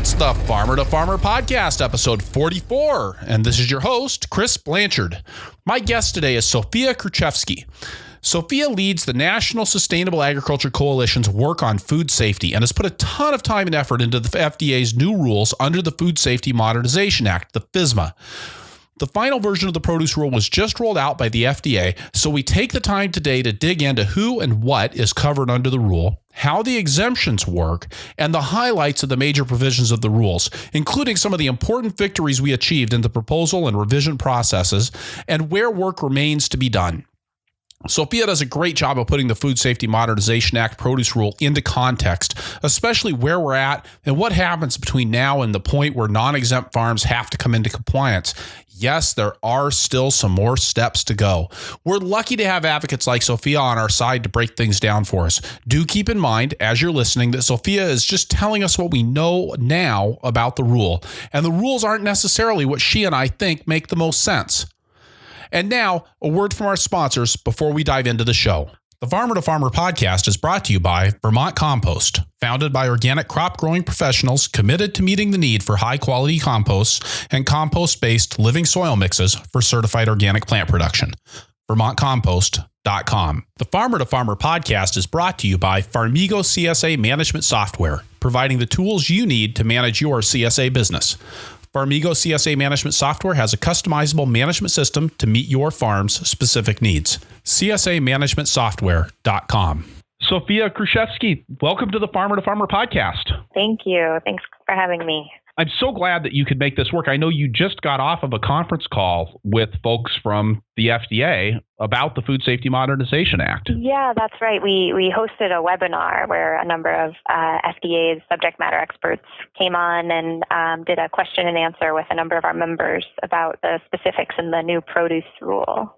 It's the Farmer to Farmer podcast, episode 44, and this is your host, Chris Blanchard. My guest today is Sophia Kruszewski. Sophia leads the National Sustainable Agriculture Coalition's work on food safety and has put a ton of time and effort into the FDA's new rules under the Food Safety Modernization Act, the FSMA. The final version of the produce rule was just rolled out by the FDA, so we take the time today to dig into who and what is covered under the rule, how the exemptions work, and the highlights of the major provisions of the rules, including some of the important victories we achieved in the proposal and revision processes, and where work remains to be done. Sophia does a great job of putting the Food Safety Modernization Act produce rule into context, especially where we're at and what happens between now and the point where non-exempt farms have to come into compliance. Yes, there are still some more steps to go. We're lucky to have advocates like Sophia on our side to break things down for us. Do keep in mind, as you're listening, that Sophia is just telling us what we know now about the rule, and the rules aren't necessarily what she and I think make the most sense. And now, a word from our sponsors before we dive into the show. The Farmer to Farmer podcast is brought to you by Vermont Compost, founded by organic crop growing professionals committed to meeting the need for high quality composts and compost-based living soil mixes for certified organic plant production. VermontCompost.com. The Farmer to Farmer podcast is brought to you by Farmigo CSA Management Software, providing the tools you need to manage your CSA business. Farmigo CSA Management Software has a customizable management system to meet your farm's specific needs. CSAManagementSoftware.com. Sophia Kruszewski, welcome to the Farmer to Farmer podcast. Thank you. Thanks for having me. I'm so glad that you could make this work. I know you just got off of a conference call with folks from the FDA about the Food Safety Modernization Act. Yeah, that's right. We hosted a webinar where a number of FDA's subject matter experts came on and did a question and answer with a number of our members about the specifics in the new produce rule.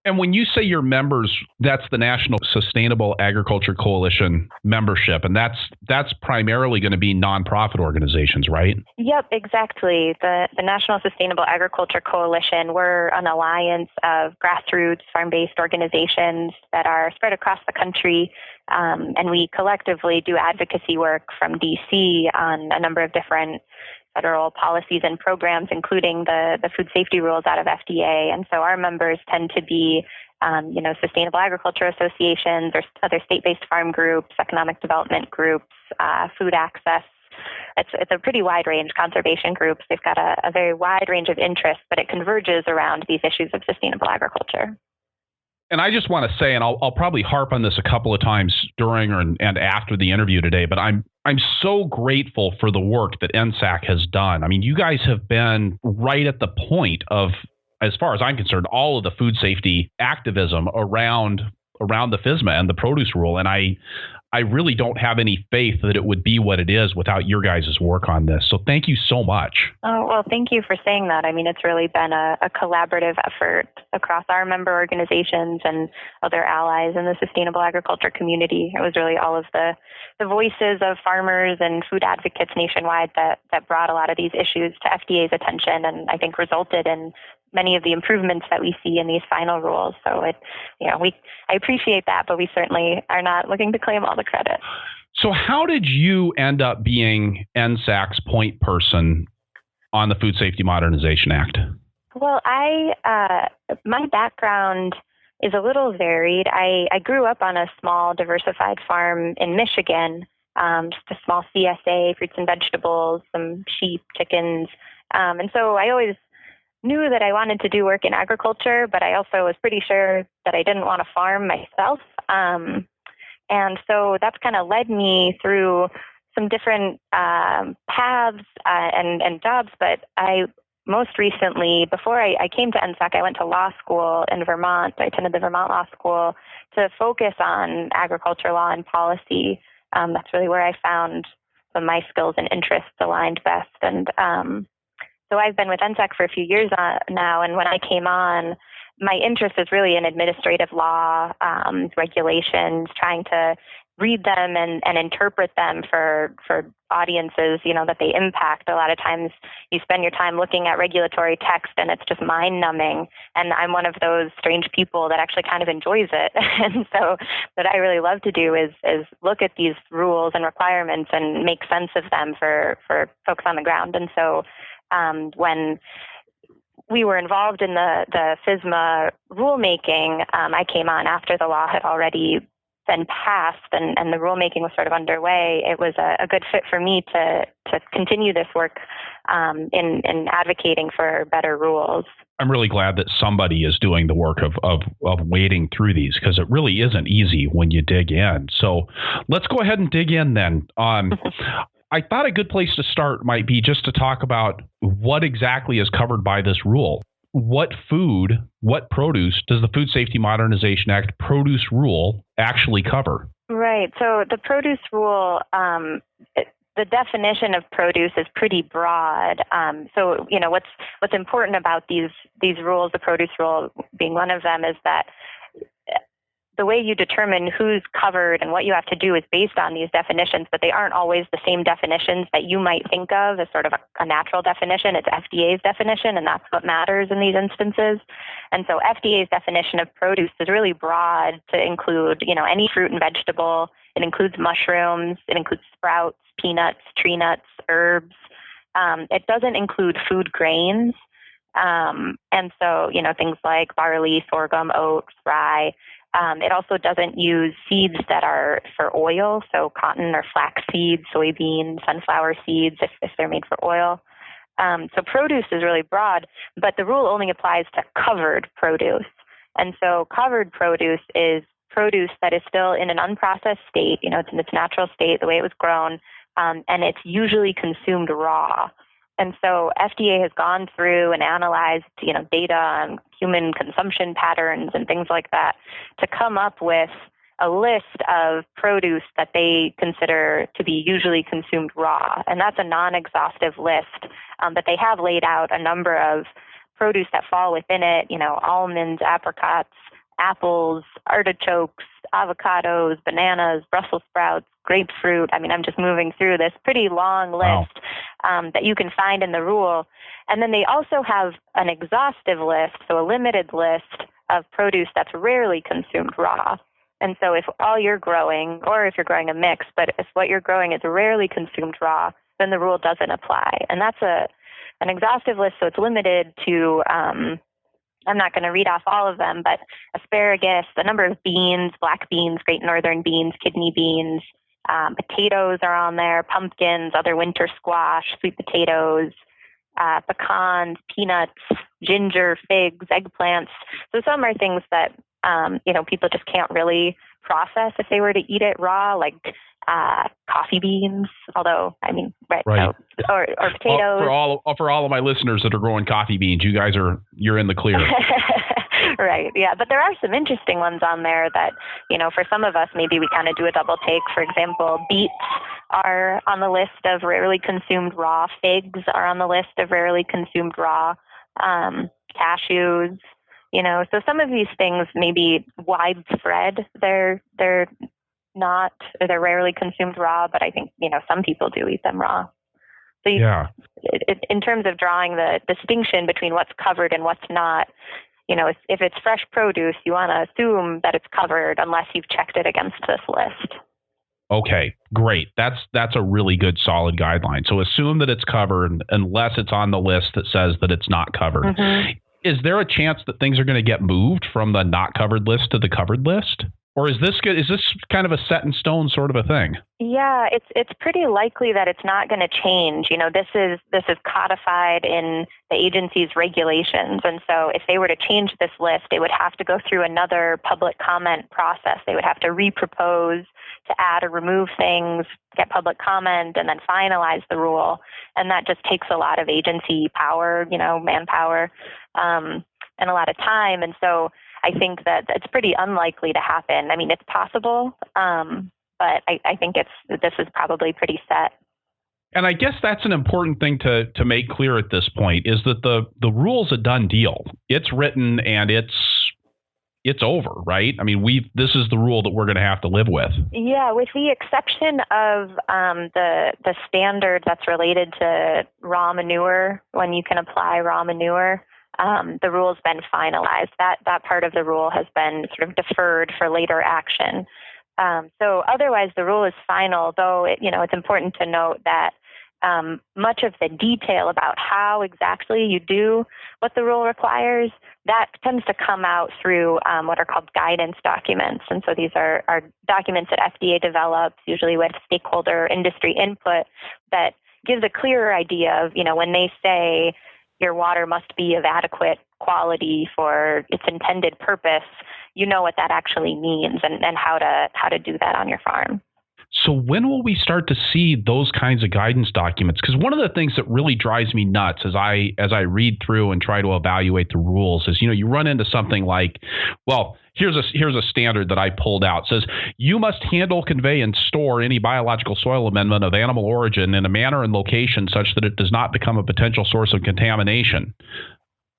And when you say your members, that's the National Sustainable Agriculture Coalition membership, and that's primarily going to be nonprofit organizations, right? Yep, exactly. The National Sustainable Agriculture Coalition, we're an alliance of grassroots farm-based organizations that are spread across the country, and we collectively do advocacy work from D.C. on a number of different federal policies and programs, including the food safety rules out of FDA. And so our members tend to be, sustainable agriculture associations or other state-based farm groups, economic development groups, food access. It's a pretty wide range, conservation groups. They've got a very wide range of interests, but it converges around these issues of sustainable agriculture. And I just want to say, and I'll probably harp on this a couple of times during and after the interview today, but I'm so grateful for the work that NSAC has done. I mean, you guys have been right at the point of, as far as I'm concerned, all of the food safety activism around the FSMA and the produce rule. And I really don't have any faith that it would be what it is without your guys' work on this. So thank you so much. Oh, well, thank you for saying that. I mean, it's really been a collaborative effort across our member organizations and other allies in the sustainable agriculture community. It was really all of the voices of farmers and food advocates nationwide that brought a lot of these issues to FDA's attention and I think resulted in many of the improvements that we see in these final rules. So I appreciate that, but we certainly are not looking to claim all the credit. So how did you end up being NSAC's point person on the Food Safety Modernization Act? Well, my background is a little varied. I grew up on a small diversified farm in Michigan, just a small CSA, fruits and vegetables, some sheep, chickens. And so I always knew that I wanted to do work in agriculture, but I also was pretty sure that I didn't want to farm myself. And so that's kind of led me through some different paths and jobs. But I most recently, before I came to NSAC, I went to law school in Vermont. I attended the Vermont Law School to focus on agriculture law and policy. That's really where I found my skills and interests aligned best. And so I've been with NSAC for a few years now, and when I came on, my interest is really in administrative law, regulations, trying to read them and interpret them for audiences, that they impact. A lot of times you spend your time looking at regulatory text and it's just mind-numbing. And I'm one of those strange people that actually kind of enjoys it. And so what I really love to do is look at these rules and requirements and make sense of them for folks on the ground. And so when we were involved in the FSMA rulemaking, I came on after the law had already been passed and the rulemaking was sort of underway. It was a good fit for me to continue this work in advocating for better rules. I'm really glad that somebody is doing the work of wading through these, because it really isn't easy when you dig in. So let's go ahead and dig in then. I thought a good place to start might be just to talk about what exactly is covered by this rule. What produce does the Food Safety Modernization Act produce rule actually cover? Right. So the produce rule, the definition of produce is pretty broad. So what's important about these rules, the produce rule being one of them, is that the way you determine who's covered and what you have to do is based on these definitions, but they aren't always the same definitions that you might think of as sort of a natural definition. It's FDA's definition, and that's what matters in these instances. And so FDA's definition of produce is really broad to include, any fruit and vegetable. It includes mushrooms. It includes sprouts, peanuts, tree nuts, herbs. It doesn't include food grains. And so, things like barley, sorghum, oats, rye. It also doesn't use seeds that are for oil, so cotton or flax seeds, soybeans, sunflower seeds, if they're made for oil. So produce is really broad, but the rule only applies to covered produce. And so covered produce is produce that is still in an unprocessed state, it's in its natural state, the way it was grown, and it's usually consumed raw. And so FDA has gone through and analyzed, data on human consumption patterns and things like that to come up with a list of produce that they consider to be usually consumed raw. And that's a non-exhaustive list, but they have laid out a number of produce that fall within it, almonds, apricots, apples, artichokes, avocados, bananas, Brussels sprouts, grapefruit. I'm just moving through this pretty long list that you can find in the rule. And then they also have an exhaustive list, so a limited list of produce that's rarely consumed raw. And so if all you're growing, or if you're growing a mix, but if what you're growing is rarely consumed raw, then the rule doesn't apply. And that's an exhaustive list, so it's limited to I'm not going to read off all of them, but asparagus, the number of beans, black beans, great northern beans, kidney beans, potatoes are on there, pumpkins, other winter squash, sweet potatoes, pecans, peanuts, ginger, figs, eggplants. So some are things that, people just can't really process if they were to eat it raw, like coffee beans, although, right. So, or potatoes. For all of my listeners that are growing coffee beans, you're in the clear. Right. Yeah. But there are some interesting ones on there that, for some of us, maybe we kind of do a double take. For example, beets are on the list of rarely consumed raw. Figs are on the list of rarely consumed raw. Cashews, so some of these things may be widespread. They're not, or they're rarely consumed raw, but I think, some people do eat them raw. So in terms of drawing the distinction between what's covered and what's not, if it's fresh produce, you want to assume that it's covered unless you've checked it against this list. Okay, great. That's a really good, solid guideline. So assume that it's covered unless it's on the list that says that it's not covered. Mm-hmm. Is there a chance that things are going to get moved from the not covered list to the covered list? Or is this kind of a set in stone sort of a thing? Yeah, it's pretty likely that it's not going to change. This is codified in the agency's regulations. And so if they were to change this list, they would have to go through another public comment process. They would have to repropose to add or remove things, get public comment, and then finalize the rule. And that just takes a lot of agency power, manpower, and a lot of time. And so I think that it's pretty unlikely to happen. It's possible, but I think this is probably pretty set. And I guess that's an important thing to make clear at this point, is that the rule's a done deal. It's written and it's it's over, right? I mean, this is the rule that we're going to have to live with. Yeah, with the exception of the standard that's related to raw manure, when you can apply raw manure, the rule's been finalized. That part of the rule has been sort of deferred for later action. So otherwise, the rule is final, though it's important to note that much of the detail about how exactly you do what the rule requires, that tends to come out through what are called guidance documents. And so these are documents that FDA develops, usually with stakeholder industry input, that gives a clearer idea of, when they say your water must be of adequate quality for its intended purpose, you know what that actually means and how to do that on your farm. So when will we start to see those kinds of guidance documents? Because one of the things that really drives me nuts as I read through and try to evaluate the rules is, you run into something like, well, here's a standard that I pulled out. It says, you must handle, convey, and store any biological soil amendment of animal origin in a manner and location such that it does not become a potential source of contamination.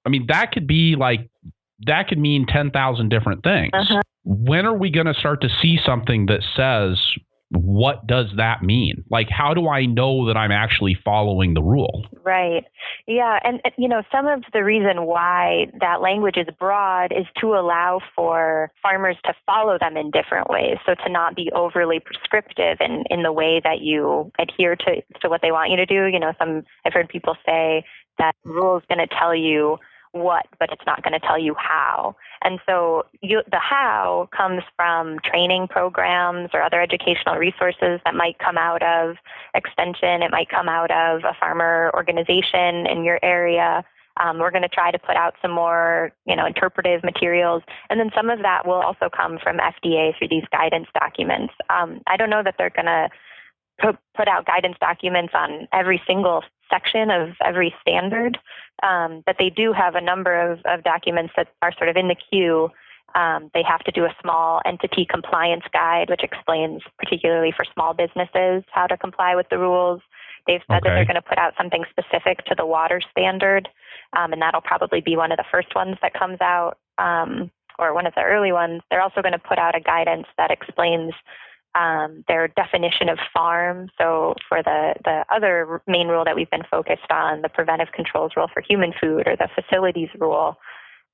I mean, that could mean 10,000 different things. Uh-huh. When are we going to start to see something that says, what does that mean? Like, how do I know that I'm actually following the rule? Right. Yeah. And, some of the reason why that language is broad is to allow for farmers to follow them in different ways. So to not be overly prescriptive in the way that you adhere to what they want you to do. I've heard people say that the rule is going to tell you what, but it's not going to tell you how. And so the how comes from training programs or other educational resources that might come out of extension. It might come out of a farmer organization in your area. We're going to try to put out some more, interpretive materials. And then some of that will also come from FDA through these guidance documents. I don't know that they're going to put out guidance documents on every single section of every standard, but they do have a number of documents that are sort of in the queue. They have to do a small entity compliance guide, which explains particularly for small businesses how to comply with the rules. They've said that they're going to put out something specific to the water standard, and that'll probably be one of the first ones that comes out, or one of the early ones. They're also going to put out a guidance that explains their definition of farm. So for the other main rule that we've been focused on, the preventive controls rule for human food, or the facilities rule,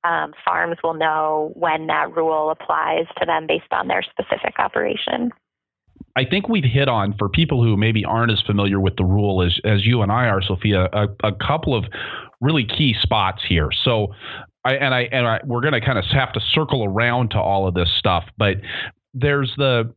farms will know when that rule applies to them based on their specific operation. I think we've hit on, for people who maybe aren't as familiar with the rule as you and I are, Sophia, a couple of really key spots here. So we're going to kind of have to circle around to all of this stuff, but there's the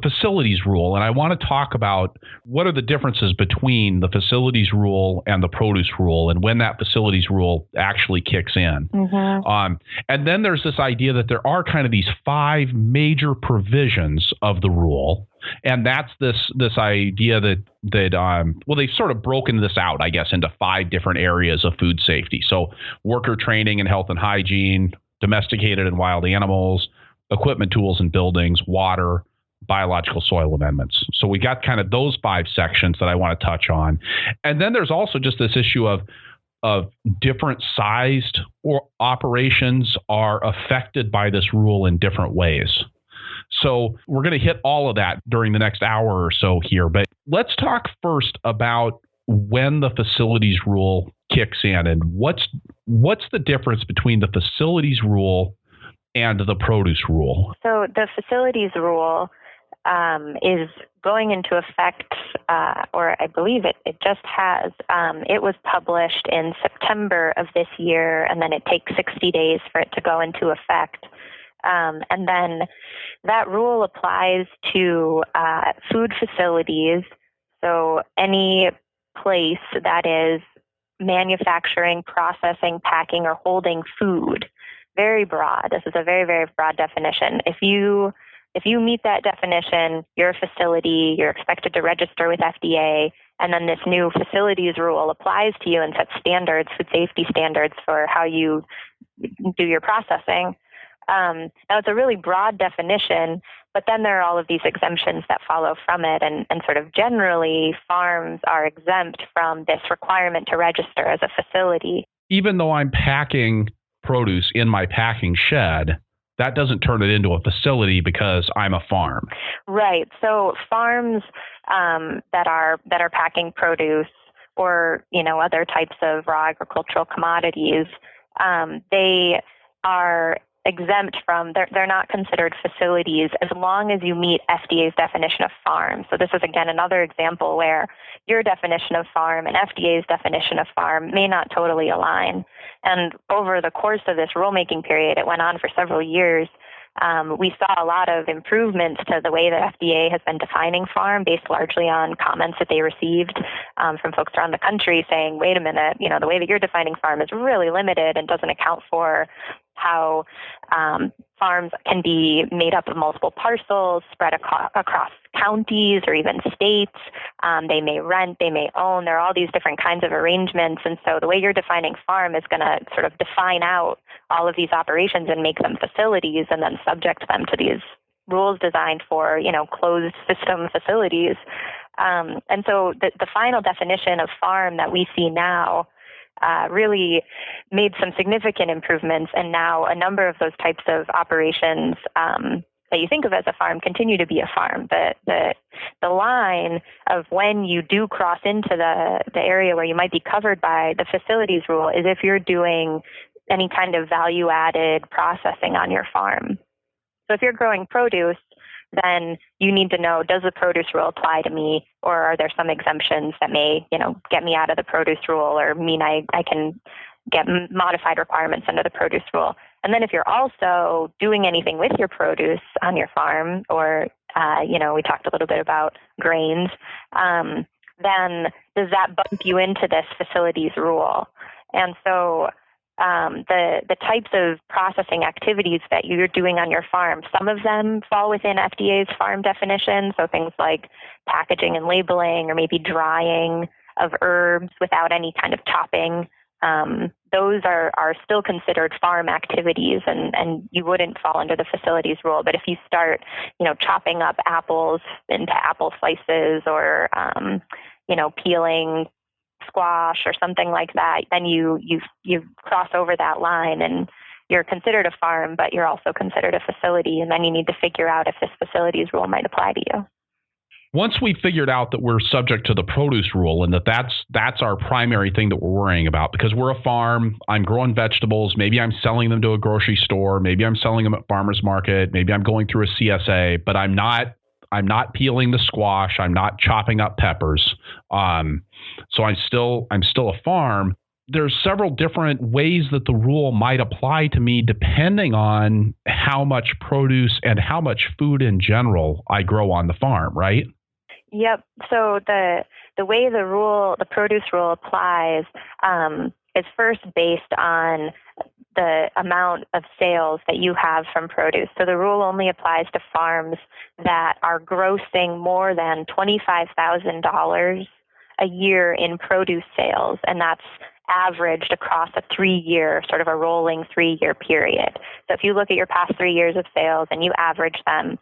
facilities rule, and I want to talk about what are the differences between the facilities rule and the produce rule, and when that facilities rule actually kicks in. Mm-hmm. And then there's this idea that there are kind of these 5 major provisions of the rule, and that's this idea that they've sort of broken this out, I guess, into 5 different areas of food safety. So worker training and health and hygiene, domesticated and wild animals, equipment, tools, and buildings, water, biological soil amendments. So we got kind of those 5 sections that I want to touch on. And then there's also just this issue of different sized operations are affected by this rule in different ways. So we're going to hit all of that during the next hour or so here. But let's talk first about when the facilities rule kicks in, and what's the difference between the facilities rule and the produce rule. So the facilities rule is going into effect, or I believe it just has. It was published in September of this year, and then it takes 60 days for it to go into effect. And then that rule applies to food facilities, so any place that is manufacturing, processing, packing, or holding food. Very broad. This is a very, very broad definition. If you meet that definition, you're a facility, you're expected to register with FDA, and then this new facilities rule applies to you and sets standards, food safety standards for how you do your processing. Now, it's a really broad definition, but then there are all of these exemptions that follow from it, and sort of generally, farms are exempt from this requirement to register as a facility. Even though I'm packing produce in my packing shed, that doesn't turn it into a facility because I'm a farm. Right. So farms that are packing produce or other types of raw agricultural commodities, they are exempt from, they're not considered facilities as long as you meet FDA's definition of farm. So this is, again, another example where your definition of farm and FDA's definition of farm may not totally align. And over the course of this rulemaking period, it went on for several years, we saw a lot of improvements to the way that FDA has been defining farm based largely on comments that they received from folks around the country saying, wait a minute, the way that you're defining farm is really limited and doesn't account for how farms can be made up of multiple parcels spread across counties or even states. They may rent, they may own. There are all these different kinds of arrangements. And so the way you're defining farm is going to sort of define out all of these operations and make them facilities and then subject them to these rules designed for, closed system facilities. And so the final definition of farm that we see now really made some significant improvements, and now a number of those types of operations that you think of as a farm continue to be a farm. The line of when you do cross into the area where you might be covered by the facilities rule is if you're doing any kind of value-added processing on your farm. So if you're growing produce, then you need to know, does the produce rule apply to me, or are there some exemptions that may, get me out of the produce rule or mean I can get modified requirements under the produce rule? And then if you're also doing anything with your produce on your farm, or, we talked a little bit about grains, then does that bump you into this facilities rule? And so the types of processing activities that you're doing on your farm, some of them fall within FDA's farm definition, so things like packaging and labeling or maybe drying of herbs without any kind of chopping. Those are still considered farm activities, and you wouldn't fall under the facilities rule. But if you start, chopping up apples into apple slices or, peeling squash or something like that, then you cross over that line and you're considered a farm, but you're also considered a facility. And then you need to figure out if this facilities rule might apply to you. Once we figured out that we're subject to the produce rule and that's our primary thing that we're worrying about, because we're a farm, I'm growing vegetables, maybe I'm selling them to a grocery store, maybe I'm selling them at farmer's market, maybe I'm going through a CSA, but I'm not peeling the squash, I'm not chopping up peppers. So I'm still a farm. There's several different ways that the rule might apply to me depending on how much produce and how much food in general I grow on the farm, right? Yep. So the way the produce rule applies is first based on the amount of sales that you have from produce. So the rule only applies to farms that are grossing more than $25,000 a year in produce sales, and that's averaged across a 3-year, sort of a rolling 3-year period. So if you look at your past 3 years of sales and you average them,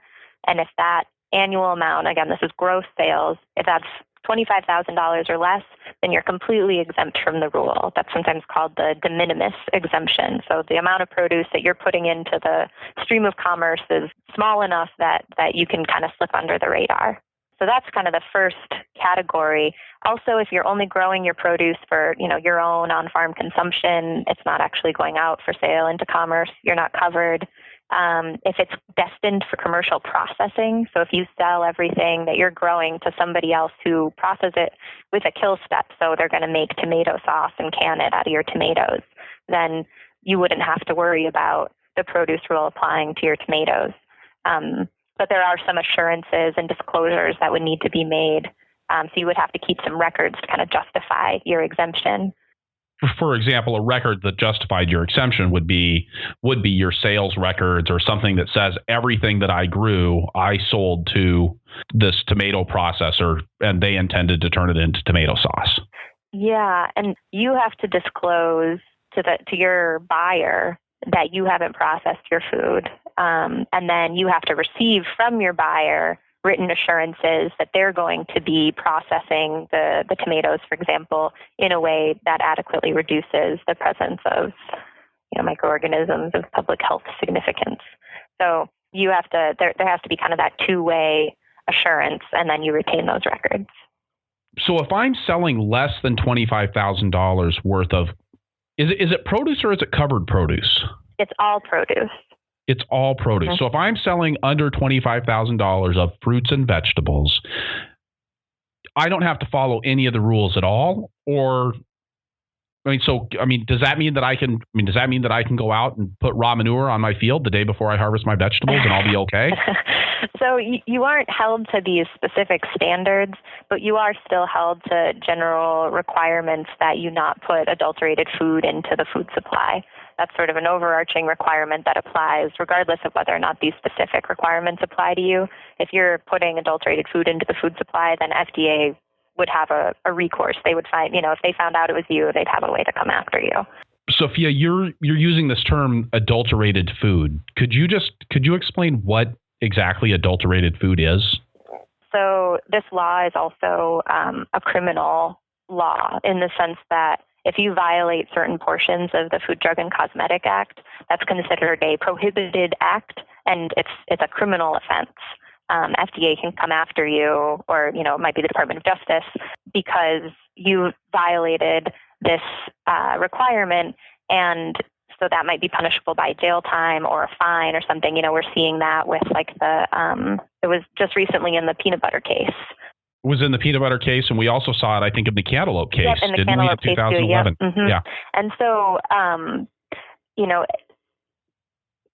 and if that annual amount, again, this is gross sales, if that's $25,000 or less, then you're completely exempt from the rule. That's sometimes called the de minimis exemption. So the amount of produce that you're putting into the stream of commerce is small enough that you can kind of slip under the radar. So that's kind of the first category. Also, if you're only growing your produce for, your own on-farm consumption, it's not actually going out for sale into commerce, you're not covered. If it's destined for commercial processing, so if you sell everything that you're growing to somebody else who processes it with a kill step, so they're going to make tomato sauce and can it out of your tomatoes, then you wouldn't have to worry about the produce rule applying to your tomatoes. But there are some assurances and disclosures that would need to be made. So you would have to keep some records to kind of justify your exemption. For example, a record that justified your exemption would be your sales records or something that says everything that I grew, I sold to this tomato processor and they intended to turn it into tomato sauce. Yeah, and you have to disclose to your buyer that you haven't processed your food. And then you have to receive from your buyer written assurances that they're going to be processing the tomatoes, for example, in a way that adequately reduces the presence of microorganisms of public health significance. So you have to, there has to be kind of that two-way assurance, and then you retain those records. So if I'm selling less than $25,000 worth of, is it produce or is it covered produce? It's all produce. It's all produce. Mm-hmm. So if I'm selling under $25,000 of fruits and vegetables, I don't have to follow any of the rules at all? Or, does that mean that I can go out and put raw manure on my field the day before I harvest my vegetables and I'll be okay? So you aren't held to these specific standards, but you are still held to general requirements that you not put adulterated food into the food supply. That's sort of an overarching requirement that applies regardless of whether or not these specific requirements apply to you. If you're putting adulterated food into the food supply, then FDA would have a recourse. They would find, if they found out it was you, they'd have a way to come after you. Sophia, you're using this term adulterated food. Could you explain what exactly adulterated food is? So this law is also a criminal law in the sense that if you violate certain portions of the Food, Drug, and Cosmetic Act, that's considered a prohibited act, and it's a criminal offense. FDA can come after you, or it might be the Department of Justice, because you violated this requirement, and so that might be punishable by jail time or a fine or something. We're seeing that with it was just recently in the peanut butter case. It was in the peanut butter case, and we also saw it, I think, in the cantaloupe case. Yep, in the cantaloupe case, 2011. Too, yeah. And so,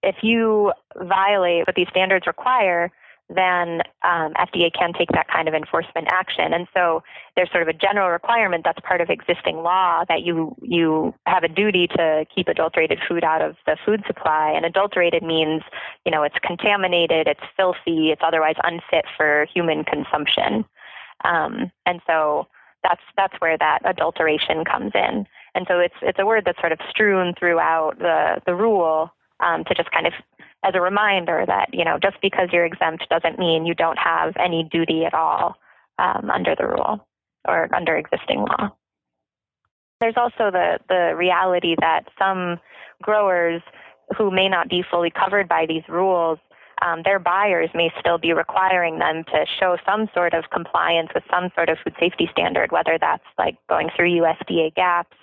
if you violate what these standards require, then FDA can take that kind of enforcement action. And so there's sort of a general requirement that's part of existing law that you have a duty to keep adulterated food out of the food supply. And adulterated means, it's contaminated, it's filthy, it's otherwise unfit for human consumption. And so that's where that adulteration comes in. And so it's a word that's sort of strewn throughout the rule to just kind of as a reminder that, just because you're exempt doesn't mean you don't have any duty at all under the rule or under existing law. There's also the reality that some growers who may not be fully covered by these rules, their buyers may still be requiring them to show some sort of compliance with some sort of food safety standard, whether that's like going through USDA gaps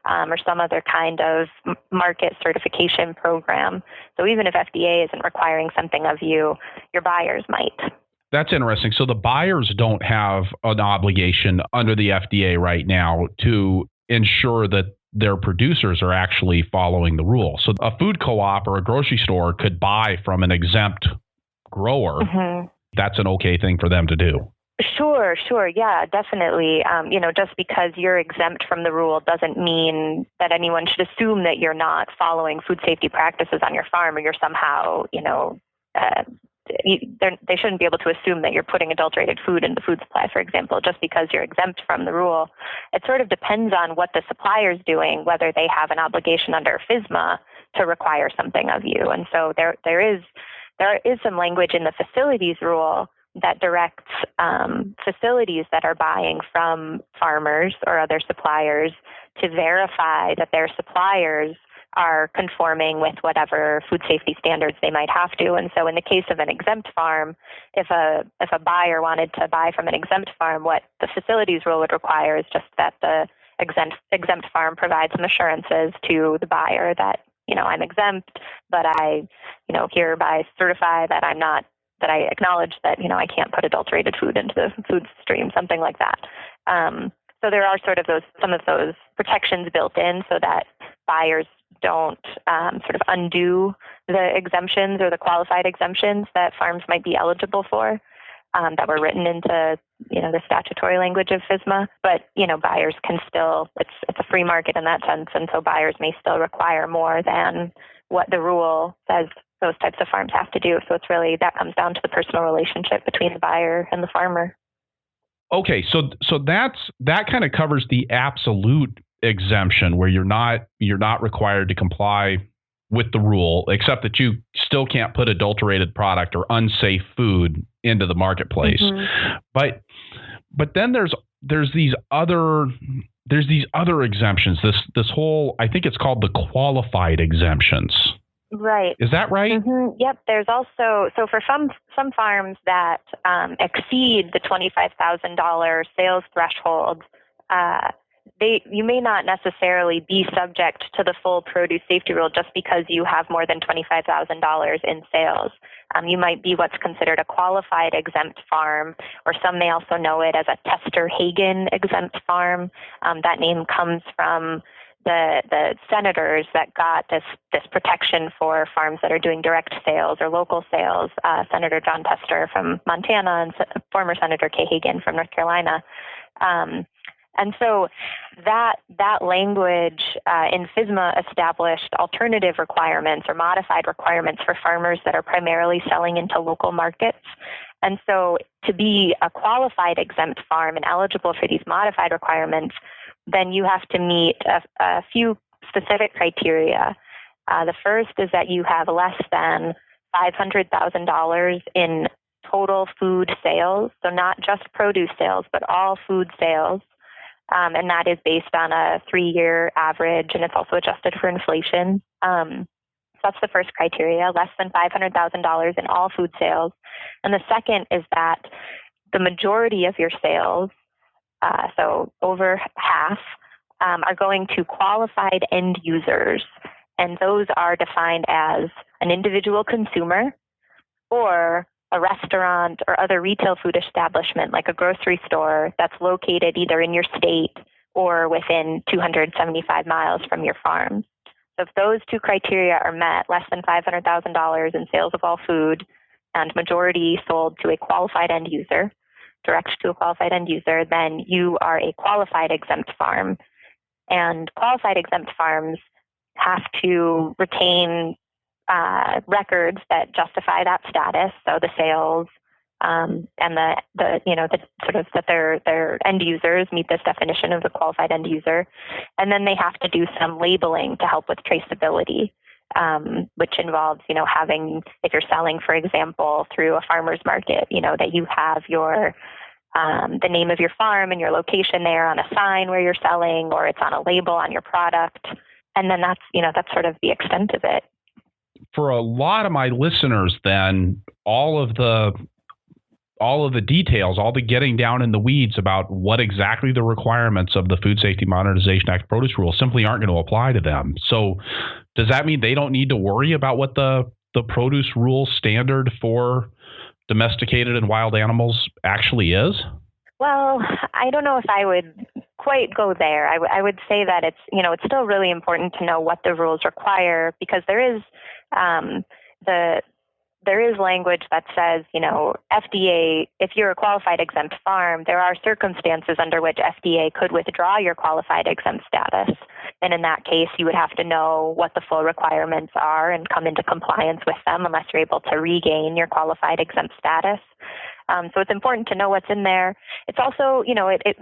or some other kind of market certification program. So even if FDA isn't requiring something of you, your buyers might. That's interesting. So the buyers don't have an obligation under the FDA right now to ensure that their producers are actually following the rules. So a food co-op or a grocery store could buy from an exempt grower. Mm-hmm. That's an okay thing for them to do. Sure. Yeah, definitely. Just because you're exempt from the rule doesn't mean that anyone should assume that you're not following food safety practices on your farm or you're somehow, they shouldn't be able to assume that you're putting adulterated food in the food supply, for example, just because you're exempt from the rule. It sort of depends on what the supplier's doing, whether they have an obligation under FSMA to require something of you. And so there is some language in the facilities rule that directs facilities that are buying from farmers or other suppliers to verify that their suppliers are conforming with whatever food safety standards they might have to. And so in the case of an exempt farm, if a buyer wanted to buy from an exempt farm, what the facilities rule would require is just that the exempt farm provide some assurances to the buyer that, I'm exempt, but I, hereby certify that that I acknowledge that, I can't put adulterated food into the food stream, something like that. So there are sort of some of those protections built in so that buyers don't sort of undo the exemptions or the qualified exemptions that farms might be eligible for that were written into, the statutory language of FSMA. But, buyers can still, it's a free market in that sense. And so buyers may still require more than what the rule says those types of farms have to do. So it's really, that comes down to the personal relationship between the buyer and the farmer. Okay, so that kind of covers the absolute exemption where you're not required to comply with the rule, except that you still can't put adulterated product or unsafe food into the marketplace. Mm-hmm. But then there's these other exemptions. This whole, I think it's called the qualified exemptions. Right. Is that right? Mm-hmm. Yep. There's also, so for some farms that exceed the $25,000 sales threshold, you may not necessarily be subject to the full produce safety rule just because you have more than $25,000 in sales. You might be what's considered a qualified exempt farm, or some may also know it as a Tester-Hagen exempt farm. That name comes from the senators that got this protection for farms that are doing direct sales or local sales. Senator John Tester from Montana and former Senator Kay Hagan from North Carolina. And so that language in FSMA established alternative requirements or modified requirements for farmers that are primarily selling into local markets. And so to be a qualified exempt farm and eligible for these modified requirements, then you have to meet a few specific criteria. The first is that you have less than $500,000 in total food sales, so not just produce sales, but all food sales. And that is based on a 3-year average, and it's also adjusted for inflation. So that's the first criteria, less than $500,000 in all food sales. And the second is that the majority of your sales, so over half, are going to qualified end users. And those are defined as an individual consumer or a restaurant or other retail food establishment like a grocery store that's located either in your state or within 275 miles from your farm. So if those two criteria are met, less than $500,000 in sales of all food and majority sold to a qualified end user, direct to a qualified end user, then you are a qualified exempt farm. And qualified exempt farms have to retain records that justify that status, so the sales and the sort of that their end users meet this definition of the qualified end user, and then they have to do some labeling to help with traceability, which involves having, if you're selling, for example, through a farmer's market, that you have your the name of your farm and your location there on a sign where you're selling, or it's on a label on your product. And then that's sort of the extent of it. For a lot of my listeners, then all of the details, all the getting down in the weeds about what exactly the requirements of the Food Safety Modernization Act produce rule simply aren't going to apply to them. So does that mean they don't need to worry about what the produce rule standard for domesticated and wild animals actually is? Well, I don't know if I would quite go there. I would say that it's still really important to know what the rules require, because there is language that says, FDA, if you're a qualified exempt farm, there are circumstances under which FDA could withdraw your qualified exempt status. And in that case, you would have to know what the full requirements are and come into compliance with them unless you're able to regain your qualified exempt status. So it's important to know what's in there. It's also,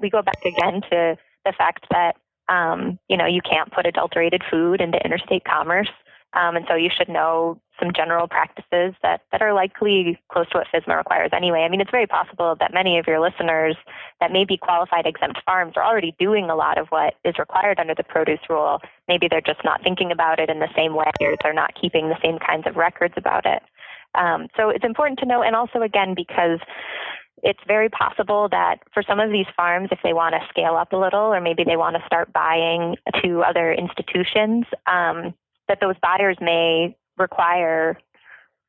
we go back again to the fact that, you can't put adulterated food into interstate commerce. And so you should know some general practices that are likely close to what FSMA requires anyway. I mean, it's very possible that many of your listeners that may be qualified exempt farms are already doing a lot of what is required under the produce rule. Maybe they're just not thinking about it in the same way, or they're not keeping the same kinds of records about it. So it's important to know, and also, again, because it's very possible that for some of these farms, if they want to scale up a little, or maybe they want to start buying to other institutions, that those buyers may require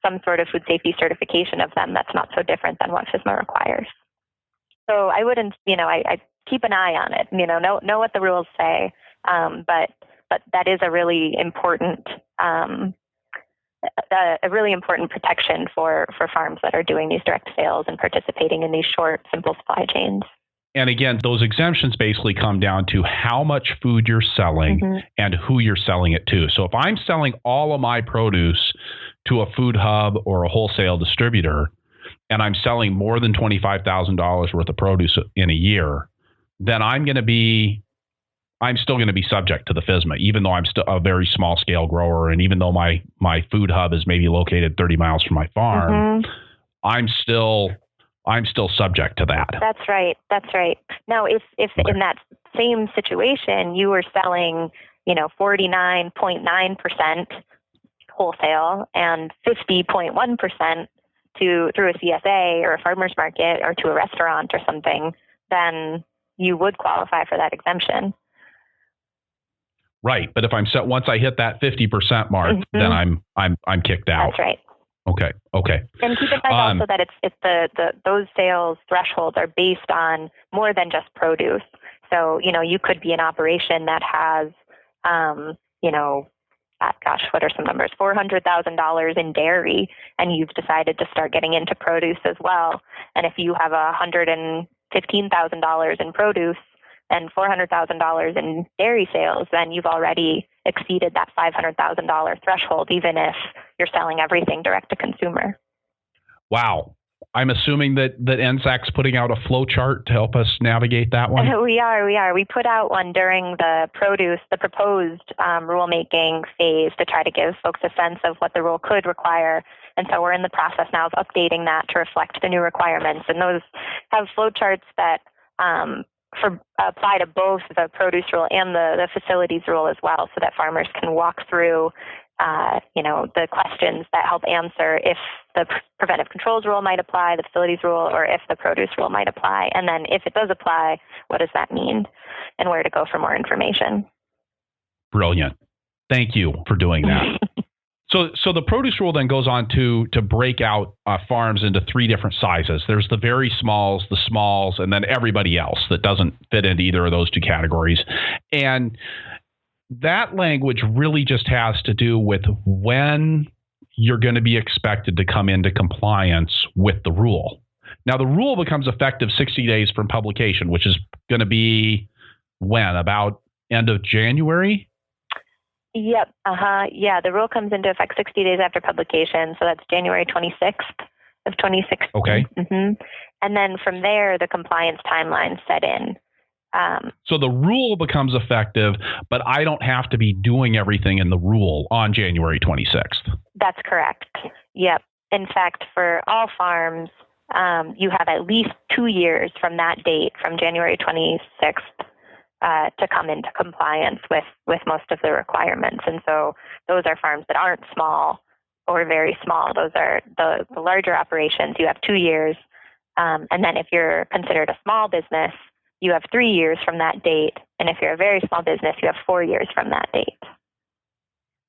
some sort of food safety certification of them that's not so different than what FSMA requires. So I wouldn't, I keep an eye on it, know what the rules say, but that is a really important protection for farms that are doing these direct sales and participating in these short, simple supply chains. And again, those exemptions basically come down to how much food you're selling and who you're selling it to. So if I'm selling all of my produce to a food hub or a wholesale distributor, and I'm selling more than $25,000 worth of produce in a year, then I'm still going to be subject to the FSMA, even though I'm still a very small scale grower. And even though my food hub is maybe located 30 miles from my farm, I'm still subject to that. That's right. Now, if in that same situation you were selling, 49.9% wholesale and 50.1% through a CSA or a farmer's market or to a restaurant or something, then you would qualify for that exemption. Right, but if I'm set once I hit that 50% mark, then I'm kicked out. That's right. Okay. And keep in mind also that it's those sales thresholds are based on more than just produce. So, you could be an operation that has, what are some numbers? $400,000 in dairy, and you've decided to start getting into produce as well. And if you have $115,000 in produce and $400,000 in dairy sales, then you've already exceeded that $500,000 threshold, even if you're selling everything direct to consumer. Wow. I'm assuming that NSAC's putting out a flow chart to help us navigate that one. We are. We put out one during the proposed rulemaking phase to try to give folks a sense of what the rule could require. And so we're in the process now of updating that to reflect the new requirements. And those have flow charts that apply to both the produce rule and the facilities rule as well, so that farmers can walk through the questions that help answer if the preventive controls rule might apply, the facilities rule, or if the produce rule might apply. And then if it does apply, what does that mean and where to go for more information? Brilliant. Thank you for doing that. So the produce rule then goes on to break out farms into three different sizes. There's the very smalls, the smalls, and then everybody else that doesn't fit into either of those two categories. And that language really just has to do with when you're going to be expected to come into compliance with the rule. Now, the rule becomes effective 60 days from publication, which is going to be when? About end of January? Yep. Yeah, the rule comes into effect 60 days after publication. So that's January 26th of 2016. Okay. And then from there, the compliance timeline set in. So the rule becomes effective, but I don't have to be doing everything in the rule on January 26th. That's correct. Yep. In fact, for all farms, you have at least 2 years from that date, from January 26th, to come into compliance with most of the requirements. And so those are farms that aren't small or very small. Those are the larger operations. You have 2 years. And then if you're considered a small business, you have 3 years from that date. And if you're a very small business, you have 4 years from that date.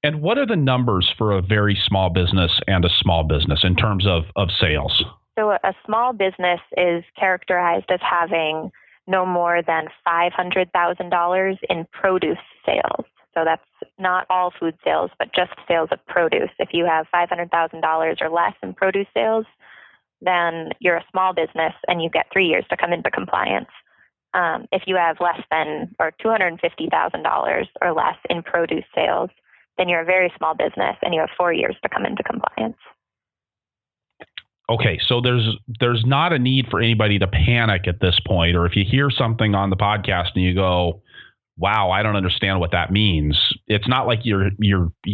And what are the numbers for a very small business and a small business in terms of sales? So a small business is characterized as having no more than $500,000 in produce sales. So that's not all food sales, but just sales of produce. If you have $500,000 or less in produce sales, then you're a small business and you get 3 years to come into compliance. If you have less than or $250,000 or less in produce sales, then you're a very small business and you have 4 years to come into compliance. Okay, so there's not a need for anybody to panic at this point, or if you hear something on the podcast and you go, wow, I don't understand what that means. It's not like you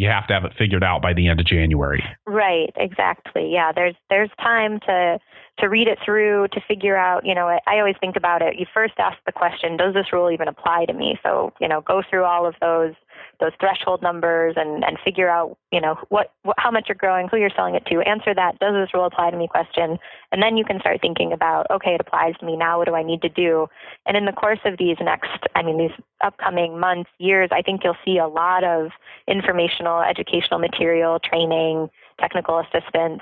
have to have it figured out by the end of January. Right, exactly. Yeah, there's time to read it through, to figure out, I always think about it. You first ask the question, does this rule even apply to me? So, go through all of those threshold numbers and figure out, how much you're growing, who you're selling it to, answer that, does this rule apply to me question. And then you can start thinking about, okay, it applies to me. Now what do I need to do? And in the course of these upcoming months, years, I think you'll see a lot of informational, educational material, training, technical assistance,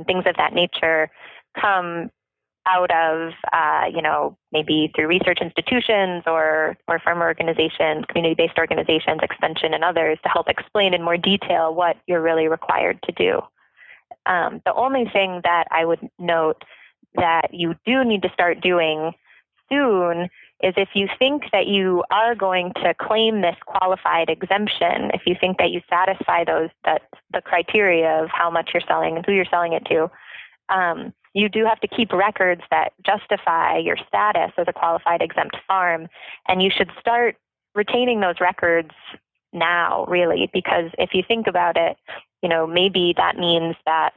things of that nature come out of, maybe through research institutions or farmer organizations, community-based organizations, extension, and others to help explain in more detail what you're really required to do. The only thing that I would note that you do need to start doing soon is if you think that you are going to claim this qualified exemption, if you think that you satisfy the criteria of how much you're selling and who you're selling it to, you do have to keep records that justify your status as a qualified exempt farm, and you should start retaining those records now, really, because if you think about it, maybe that means that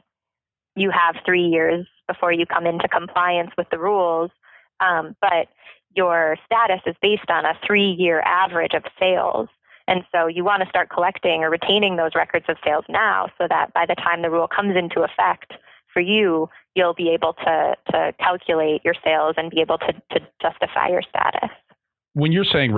you have 3 years before you come into compliance with the rules, but your status is based on a 3-year average of sales. And so you want to start collecting or retaining those records of sales now so that by the time the rule comes into effect for you, you'll be able to calculate your sales and be able to justify your status. When you're saying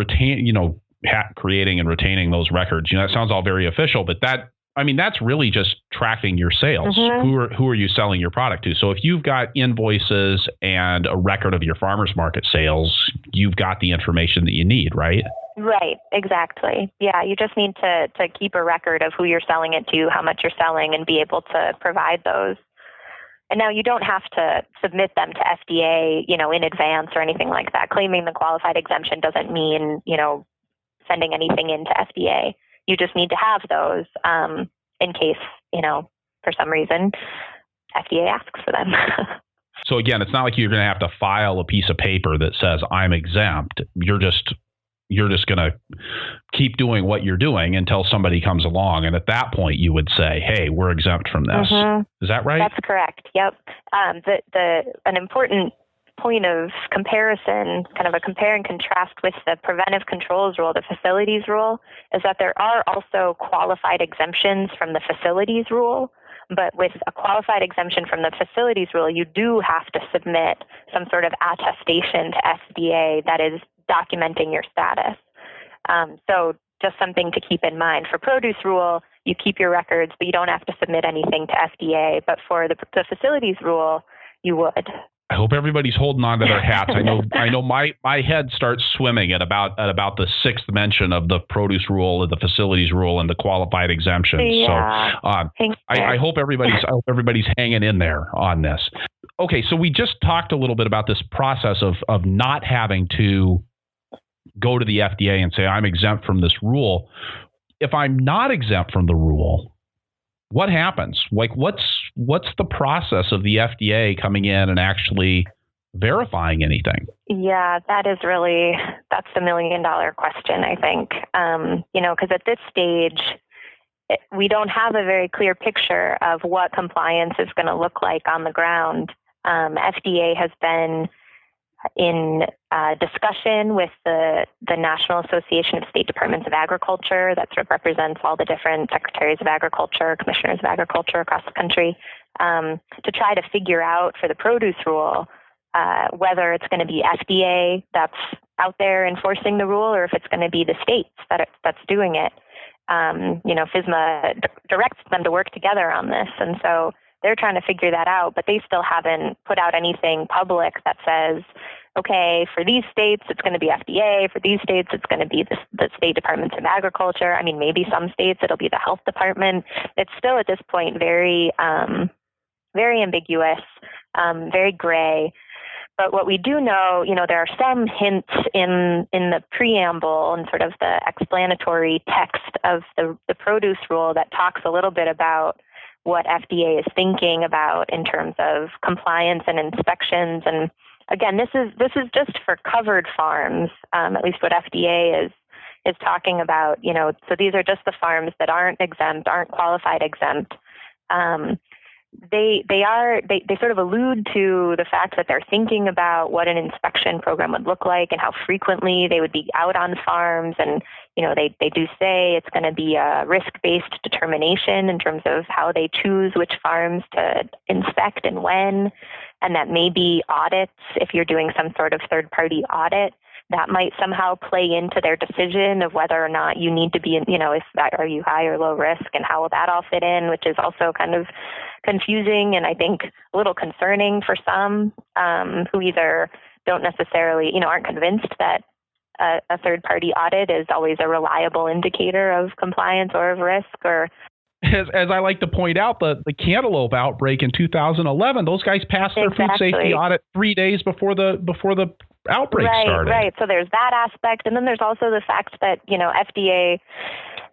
creating and retaining those records, that sounds all very official, but that's really just tracking your sales. Mm-hmm. Who are you selling your product to? So if you've got invoices and a record of your farmers market sales, you've got the information that you need, right? Right, exactly. Yeah, you just need to keep a record of who you're selling it to, how much you're selling, and be able to provide those. And now you don't have to submit them to FDA, in advance or anything like that. Claiming the qualified exemption doesn't mean, sending anything into FDA. You just need to have those in case, for some reason, FDA asks for them. So again, it's not like you're going to have to file a piece of paper that says I'm exempt. You're just going to keep doing what you're doing until somebody comes along. And at that point, you would say, hey, we're exempt from this. Mm-hmm. Is that right? That's correct. Yep. An important point of comparison, kind of a compare and contrast with the preventive controls rule, the facilities rule, is that there are also qualified exemptions from the facilities rule. But with a qualified exemption from the facilities rule, you do have to submit some sort of attestation to FDA that is documenting your status. So just something to keep in mind. For produce rule, you keep your records, but you don't have to submit anything to FDA. But for the facilities rule, you would. I hope everybody's holding on to their hats. I know my head starts swimming at about the sixth mention of the produce rule, and the facilities rule, and the qualified exemptions. Yeah. So I hope everybody's hanging in there on this. Okay, so we just talked a little bit about this process of not having to go to the FDA and say I'm exempt from this rule. If I'm not exempt from the rule, what happens? Like, what's the process of the FDA coming in and actually verifying anything? Yeah, that's the $1 million question, I think. Because at this stage, we don't have a very clear picture of what compliance is going to look like on the ground. FDA has been in discussion with the National Association of State Departments of Agriculture, that sort of represents all the different secretaries of agriculture, commissioners of agriculture across the country, to try to figure out for the produce rule whether it's going to be FDA that's out there enforcing the rule or if it's going to be the states that's doing it. FSMA directs them to work together on this, and so they're trying to figure that out, but they still haven't put out anything public that says, okay, for these states, it's going to be FDA. For these states, it's going to be the State Departments of Agriculture. I mean, maybe some states, it'll be the Health Department. It's still at this point very, very ambiguous, very gray. But what we do know, there are some hints in the preamble and sort of the explanatory text of the produce rule that talks a little bit about what FDA is thinking about in terms of compliance and inspections. And again, this is just for covered farms, at least what FDA is talking about. So these are just the farms that aren't exempt, aren't qualified exempt. They sort of allude to the fact that they're thinking about what an inspection program would look like and how frequently they would be out on farms. And, they do say it's going to be a risk-based determination in terms of how they choose which farms to inspect and when, and that maybe audits, if you're doing some sort of third-party audit, that might somehow play into their decision of whether or not you need to be in, are you high or low risk, and how will that all fit in, which is also kind of confusing and I think a little concerning for some who either don't necessarily, aren't convinced that a third-party audit is always a reliable indicator of compliance or of risk. Or as I like to point out, the cantaloupe outbreak in 2011, those guys passed their food safety audit 3 days before the outbreak started. Right. So there's that aspect. And then there's also the fact that, FDA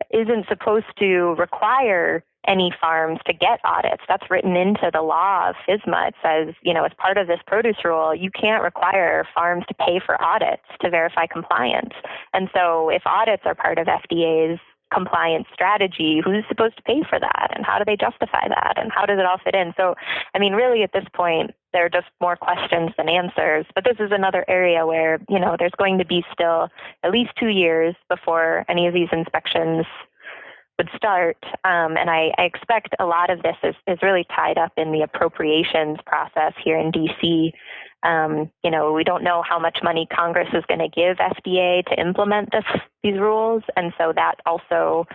isn't supposed to require any farms to get audits. That's written into the law of FSMA. It says, as part of this produce rule, you can't require farms to pay for audits to verify compliance. And so if audits are part of FDA's compliance strategy, who's supposed to pay for that? And how do they justify that? And how does it all fit in? So, really at this point, there are just more questions than answers. But this is another area where, there's going to be still at least 2 years before any of these inspections would start. And I expect a lot of this is really tied up in the appropriations process here in DC. We don't know how much money Congress is going to give FDA to implement these rules. And so that also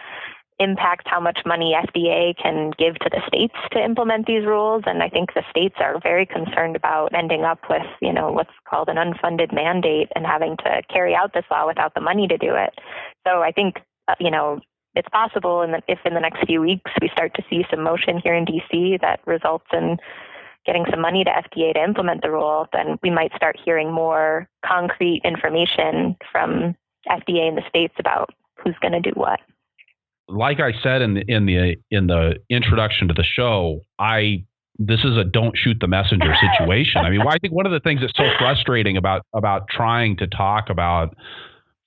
impacts how much money FDA can give to the states to implement these rules. And I think the states are very concerned about ending up with, what's called an unfunded mandate and having to carry out this law without the money to do it. So I think, it's possible if in the next few weeks we start to see some motion here in DC that results in getting some money to FDA to implement the rule, then we might start hearing more concrete information from FDA in the states about who's going to do what. Like I said in the introduction to the show, this is a don't shoot the messenger situation. I mean, I think one of the things that's so frustrating about trying to talk about,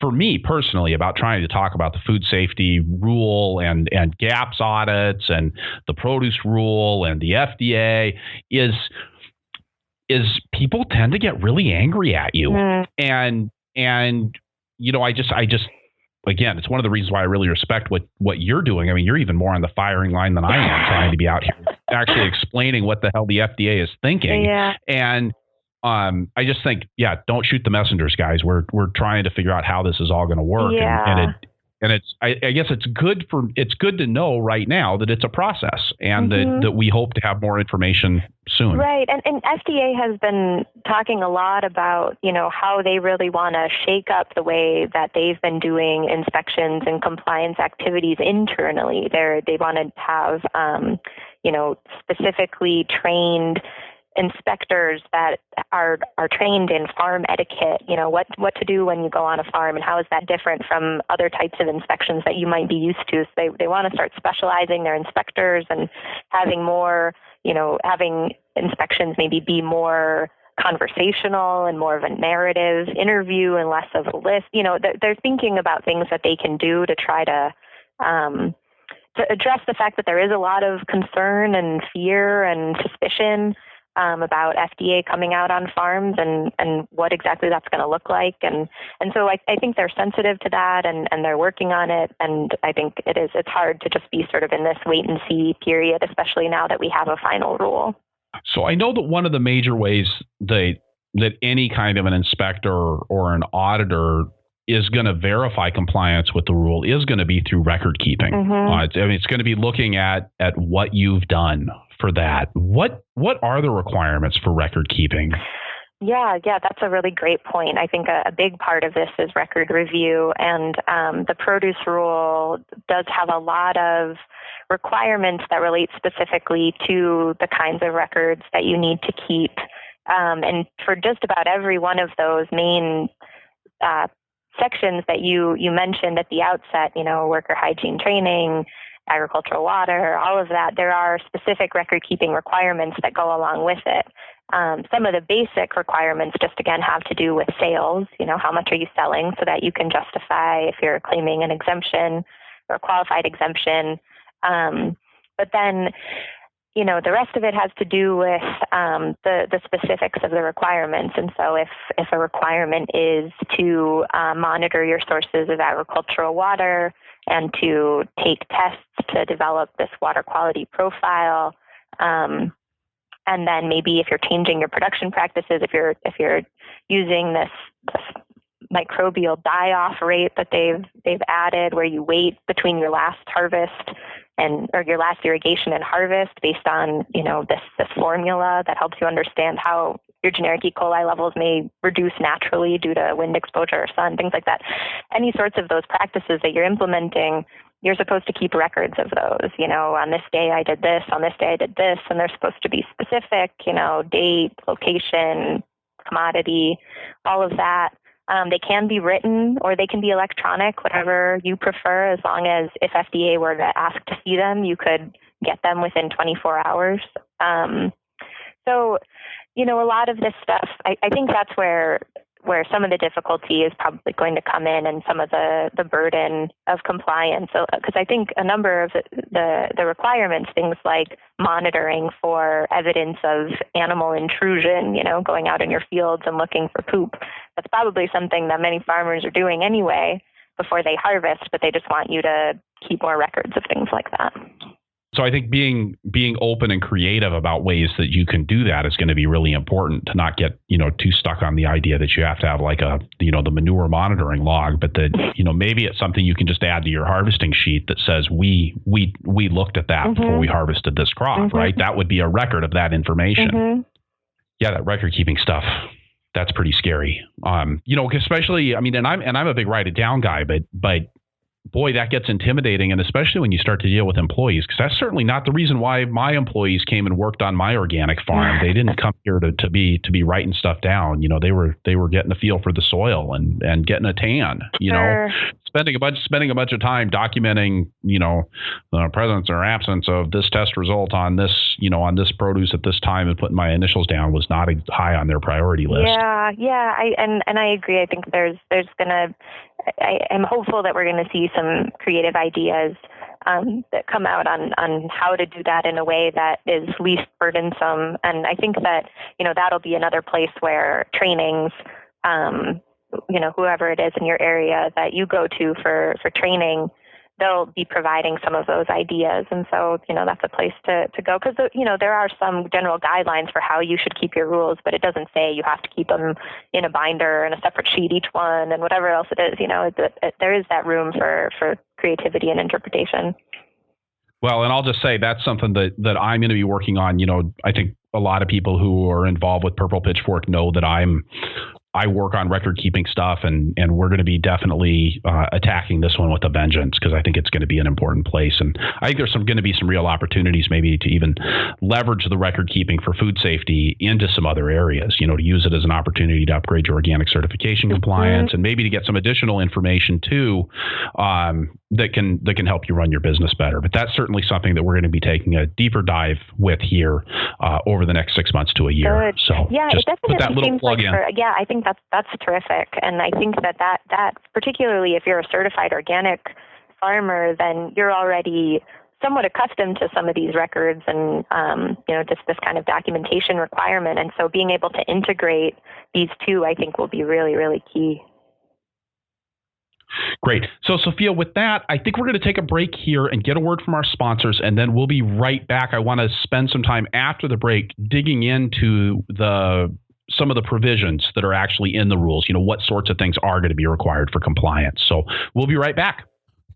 for me personally, about trying to talk about the food safety rule and GAPS audits and the produce rule and the FDA is people tend to get really angry at you. And I just again, it's one of the reasons why I really respect what you're doing. I mean, you're even more on the firing line than I am, trying to be out here actually explaining what the hell the FDA is thinking. Yeah. And I just think, don't shoot the messengers, guys. We're trying to figure out how this is all going to work. Yeah. And I guess it's good to know right now that it's a process and that we hope to have more information soon. Right. And FDA has been talking a lot about, how they really want to shake up the way that they've been doing inspections and compliance activities internally. They want to have, specifically trained inspectors that are trained in farm etiquette, what to do when you go on a farm and how is that different from other types of inspections that you might be used to. So they want to start specializing their inspectors and having more, having inspections maybe be more conversational and more of a narrative interview and less of a list. They're thinking about things that they can do to try to address the fact that there is a lot of concern and fear and suspicion about FDA coming out on farms and what exactly that's going to look like. And so I think they're sensitive to that and they're working on it. And I think it's hard to just be sort of in this wait and see period, especially now that we have a final rule. So I know that one of the major ways that any kind of an inspector or an auditor is going to verify compliance with the rule is going to be through record keeping. It's going to be looking at what you've done for that. What are the requirements for record keeping? Yeah, that's a really great point. I think a big part of this is record review, and the produce rule does have a lot of requirements that relate specifically to the kinds of records that you need to keep. And for just about every one of those main sections that you mentioned at the outset, worker hygiene training, agricultural water, all of that, there are specific record-keeping requirements that go along with it. Some of the basic requirements just, again, have to do with sales, how much are you selling so that you can justify if you're claiming an exemption or a qualified exemption. But then, the rest of it has to do with the specifics of the requirements. And so if a requirement is to monitor your sources of agricultural water and to take tests to develop this water quality profile, and then maybe if you're changing your production practices, if you're using this microbial die-off rate that they've added, where you wait between your last harvest or your last irrigation and harvest based on this formula that helps you understand how your generic E. coli levels may reduce naturally due to wind exposure or sun, things like that. Any sorts of those practices that you're implementing, you're supposed to keep records of those. On this day I did this, on this day I did this, and they're supposed to be specific, date, location, commodity, all of that. They can be written or they can be electronic, whatever you prefer, as long as if FDA were to ask to see them, you could get them within 24 hours. So, a lot of this stuff, I think that's where where some of the difficulty is probably going to come in and some of the burden of compliance. So, because I think a number of the requirements, things like monitoring for evidence of animal intrusion, going out in your fields and looking for poop, that's probably something that many farmers are doing anyway before they harvest, but they just want you to keep more records of things like that. So I think being open and creative about ways that you can do that is going to be really important, to not get, too stuck on the idea that you have to have like the manure monitoring log, but that, maybe it's something you can just add to your harvesting sheet that says we looked at that before we harvested this crop, right? That would be a record of that information. Yeah, that record keeping stuff, that's pretty scary. Especially, and I'm a big write it down guy, but boy, that gets intimidating. And especially when you start to deal with employees, because that's certainly not the reason why my employees came and worked on my organic farm. They didn't come here to be writing stuff down. They were getting a feel for the soil and getting a tan, spending a bunch of time documenting, the presence or absence of this test result on this, on this produce at this time, and putting my initials down was not high on their priority list. Yeah. I agree. I think I'm hopeful that we're going to see some creative ideas that come out on how to do that in a way that is least burdensome. And I think that, that'll be another place where trainings, whoever it is in your area that you go to for training, they'll be providing some of those ideas. And so, that's a place to go, because, there are some general guidelines for how you should keep your rules, but it doesn't say you have to keep them in a binder and a separate sheet, each one, and whatever else it is, there is that room for creativity and interpretation. Well, and I'll just say that's something that I'm going to be working on. I think a lot of people who are involved with Purple Pitchfork know that I work on record keeping stuff, and we're going to be definitely attacking this one with a vengeance, because I think it's going to be an important place. And I think there's going to be some real opportunities maybe to even leverage the record keeping for food safety into some other areas, to use it as an opportunity to upgrade your organic certification compliance, and maybe to get some additional information too, that can help you run your business better. But that's certainly something that we're going to be taking a deeper dive with here over the next 6 months to a year. Good. So yeah, just it definitely put that little plug in. I think that's terrific. And I think that particularly if you're a certified organic farmer, then you're already somewhat accustomed to some of these records and, just this kind of documentation requirement. And so being able to integrate these two, I think, will be really, really key. Great. So, Sophia, with that, I think we're going to take a break here and get a word from our sponsors, and then we'll be right back. I want to spend some time after the break digging into some of the provisions that are actually in the rules, what sorts of things are going to be required for compliance. So we'll be right back.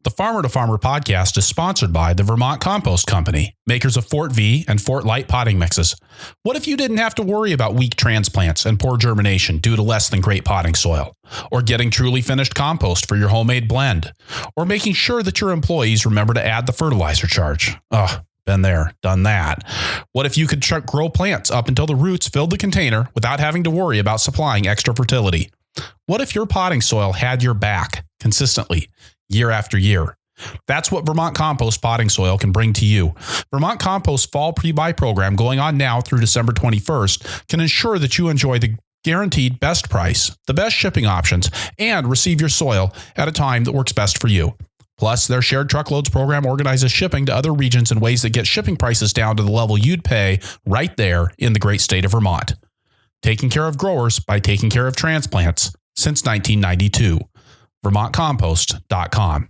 The Farmer to Farmer podcast is sponsored by the Vermont Compost Company, makers of Fort V and Fort Light potting mixes. What if you didn't have to worry about weak transplants and poor germination due to less than great potting soil? Or getting truly finished compost for your homemade blend? Or making sure that your employees remember to add the fertilizer charge? Been there, done that. What if you could grow plants up until the roots filled the container without having to worry about supplying extra fertility? What if your potting soil had your back consistently, year after year? That's what Vermont Compost potting soil can bring to you. Vermont Compost Fall Pre-Buy program going on now through December 21st can ensure that you enjoy the guaranteed best price, the best shipping options, and receive your soil at a time that works best for you. Plus, their shared truckloads program organizes shipping to other regions in ways that get shipping prices down to the level you'd pay right there in the great state of Vermont. Taking care of growers by taking care of transplants since 1992. VermontCompost.com.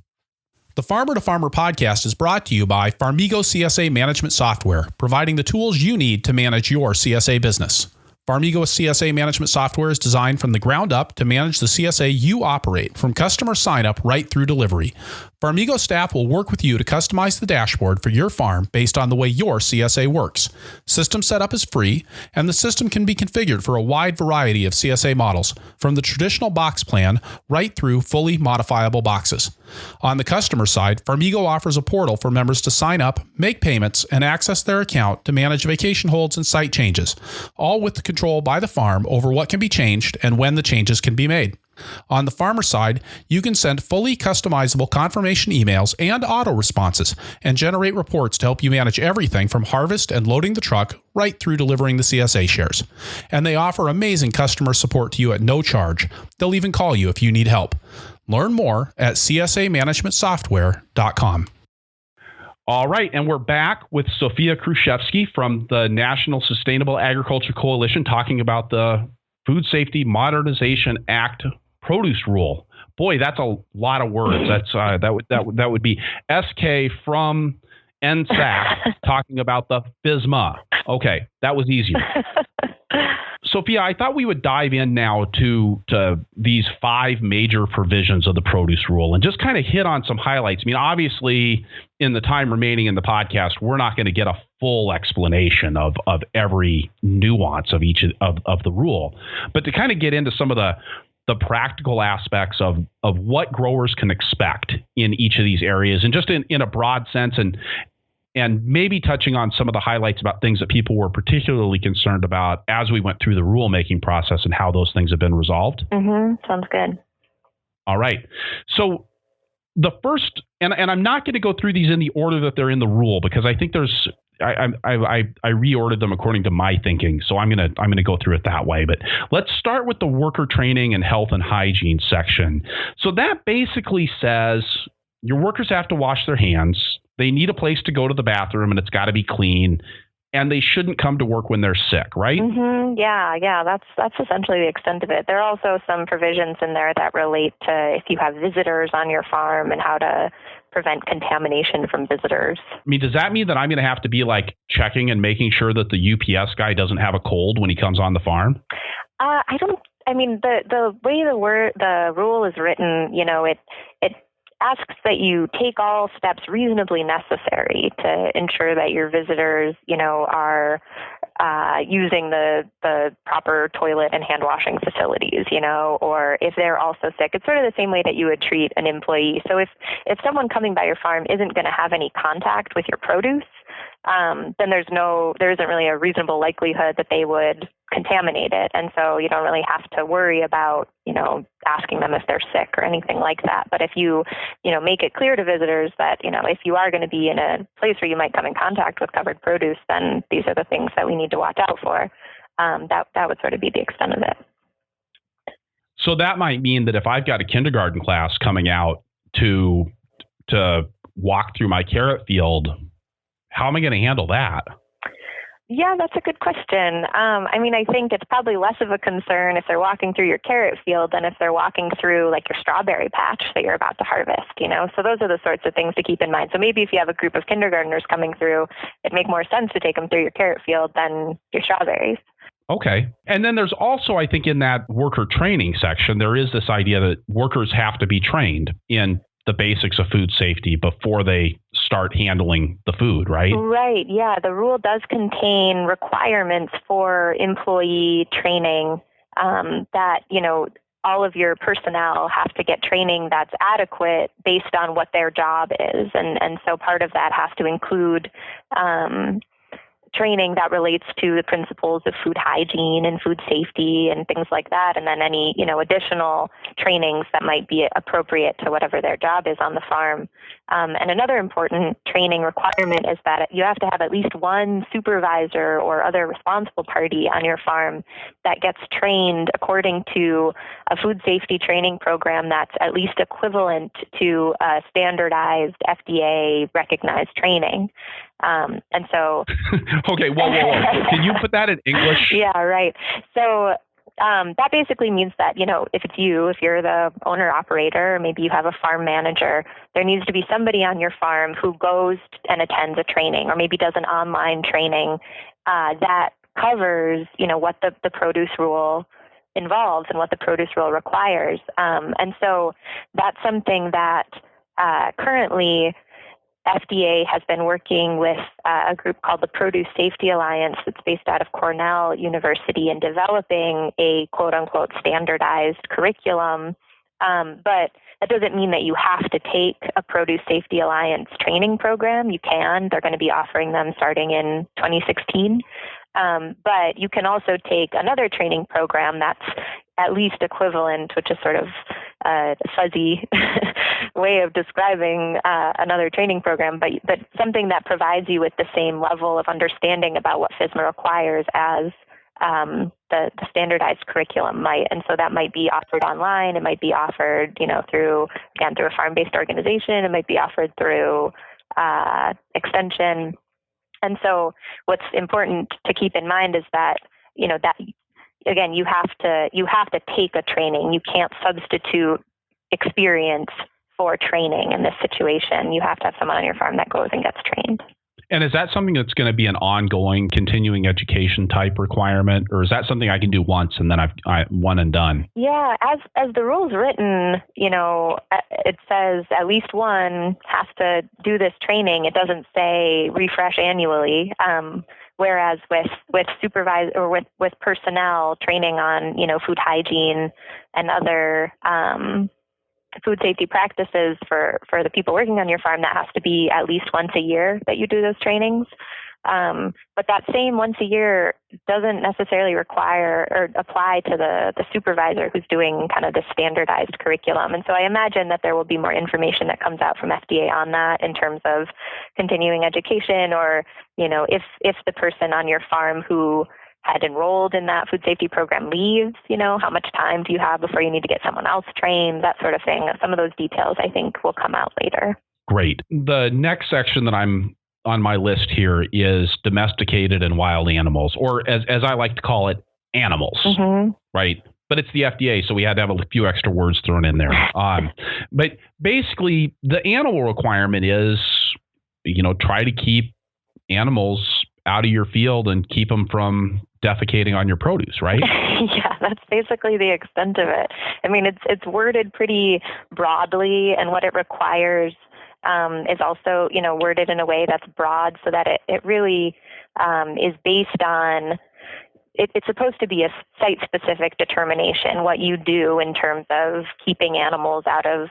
The Farmer to Farmer podcast is brought to you by Farmigo CSA Management Software, providing the tools you need to manage your CSA business. Farmigo CSA management software is designed from the ground up to manage the CSA you operate, from customer sign-up right through delivery. Farmigo staff will work with you to customize the dashboard for your farm based on the way your CSA works. System setup is free, and the system can be configured for a wide variety of CSA models, from the traditional box plan right through fully modifiable boxes. On the customer side, Farmigo offers a portal for members to sign up, make payments, and access their account to manage vacation holds and site changes, all with the control by the farm over what can be changed and when the changes can be made. On the farmer side, you can send fully customizable confirmation emails and auto responses and generate reports to help you manage everything from harvest and loading the truck right through delivering the CSA shares. And they offer amazing customer support to you at no charge. They'll even call you if you need help. Learn more at csamanagementsoftware.com. All right, and we're back with Sophia Kruszewski from the National Sustainable Agriculture Coalition talking about the Food Safety Modernization Act produce rule. Boy, that's a lot of words. That's that would be SK from NSAC talking about the FSMA. Okay, that was easier. Sophia, I thought we would dive in now to these 5 major provisions of the produce rule and just kind of hit on some highlights. I mean, obviously, in the time remaining in the podcast, we're not going to get a full explanation of every nuance of each of the rule, but to kind of get into some of the practical aspects of what growers can expect in each of these areas, and just in a broad sense, and maybe touching on some of the highlights about things that people were particularly concerned about as we went through the rulemaking process and how those things have been resolved. Sounds good. All right. So the first, and I'm not going to go through these in the order that they're in the rule, because I think I reordered them according to my thinking. So I'm going to go through it that way. But let's start with the worker training and health and hygiene section. So that basically says your workers have to wash their hands. They need a place to go to the bathroom, and it's got to be clean. And they shouldn't come to work when they're sick, right? Yeah. That's essentially the extent of it. There are also some provisions in there that relate to if you have visitors on your farm and how to prevent contamination from visitors. I mean, does that mean that I'm going to have to be like checking and making sure that the UPS guy doesn't have a cold when he comes on the farm? The way the rule is written, it asks that you take all steps reasonably necessary to ensure that your visitors, are using the proper toilet and hand washing facilities, or if they're also sick. It's sort of the same way that you would treat an employee. So if someone coming by your farm isn't going to have any contact with your produce, then there isn't really a reasonable likelihood that they would contaminate it. And so you don't really have to worry about, asking them if they're sick or anything like that. But if you, make it clear to visitors that, if you are going to be in a place where you might come in contact with covered produce, then these are the things that we need to watch out for. That would sort of be the extent of it. So that might mean that if I've got a kindergarten class coming out to walk through my carrot field, how am I going to handle that? Yeah, that's a good question. I think it's probably less of a concern if they're walking through your carrot field than if they're walking through like your strawberry patch that you're about to harvest, So those are the sorts of things to keep in mind. So maybe if you have a group of kindergartners coming through, it'd make more sense to take them through your carrot field than your strawberries. Okay. And then there's also, I think, in that worker training section, there is this idea that workers have to be trained in the basics of food safety before they start handling the food, right? Right. Yeah. The rule does contain requirements for employee training that, all of your personnel have to get training that's adequate based on what their job is. And so part of that has to include training that relates to the principles of food hygiene and food safety and things like that. And then any, additional trainings that might be appropriate to whatever their job is on the farm. And another important training requirement is that you have to have at least one supervisor or other responsible party on your farm that gets trained according to a food safety training program that's at least equivalent to a standardized FDA recognized training. And so, okay, whoa. Can you put that in English? Yeah, right. So that basically means that, if you're the owner operator, or maybe you have a farm manager, there needs to be somebody on your farm who goes and attends a training or maybe does an online training that covers, what the produce rule involves and what the produce rule requires. And so that's something that currently FDA has been working with a group called the Produce Safety Alliance that's based out of Cornell University in developing a quote-unquote standardized curriculum. But that doesn't mean that you have to take a Produce Safety Alliance training program. You can. They're going to be offering them starting in 2016. But you can also take another training program that's at least equivalent, which is sort of a fuzzy way of describing another training program, but something that provides you with the same level of understanding about what FSMA requires as the standardized curriculum might. And so that might be offered online. It might be offered, through a farm-based organization. It might be offered through extension. And so what's important to keep in mind is that, that again, you have to take a training. You can't substitute experience for training in this situation. You have to have someone on your farm that goes and gets trained. And is that something that's going to be an ongoing continuing education type requirement, or is that something I can do once and then I one and done? Yeah, as the rule's written, it says at least one has to do this training. It doesn't say refresh annually. Whereas with supervisor or with personnel training on, food hygiene and other food safety practices for the people working on your farm, that has to be at least once a year that you do those trainings. But that same once a year doesn't necessarily require or apply to the supervisor who's doing kind of the standardized curriculum. And so I imagine that there will be more information that comes out from FDA on that in terms of continuing education, or, if the person on your farm who had enrolled in that food safety program leaves, how much time do you have before you need to get someone else trained, that sort of thing. Some of those details I think will come out later. Great. The next section that I'm on my list here is domesticated and wild animals, or as I like to call it, animals, right? But it's the FDA, so we had to have a few extra words thrown in there. But basically, the animal requirement is, try to keep animals out of your field and keep them from defecating on your produce, right? Yeah, that's basically the extent of it. I mean, it's worded pretty broadly, and what it requires is also, worded in a way that's broad so that it really is based on, it's supposed to be a site-specific determination, what you do in terms of keeping animals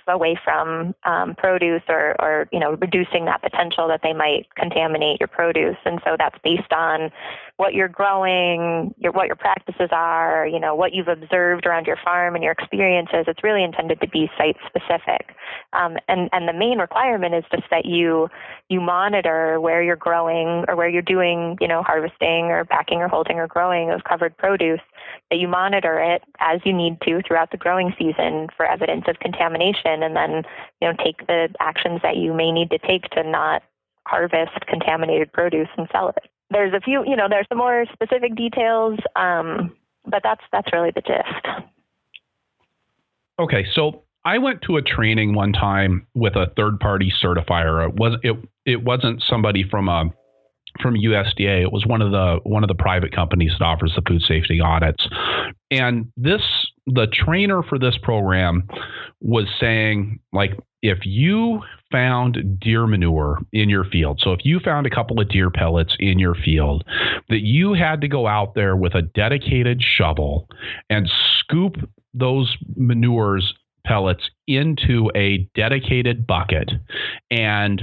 away from produce or reducing that potential that they might contaminate your produce. And so that's based on what you're growing, what your practices are, what you've observed around your farm and your experiences. It's really intended to be site-specific. And the main requirement is just that you monitor where you're growing or where you're doing, harvesting or packing or holding or growing of covered produce, that you monitor it as you need to throughout the growing season for evidence of contamination, and then, take the actions that you may need to take to not harvest contaminated produce and sell it. There's a few, there's some more specific details, but that's really the gist. Okay, so I went to a training one time with a third-party certifier. It wasn't somebody from USDA. It was one of the private companies that offers the food safety audits. And the trainer for this program was saying, like, if you found deer manure in your field, so if you found a couple of deer pellets in your field, that you had to go out there with a dedicated shovel and scoop those manures pellets into a dedicated bucket and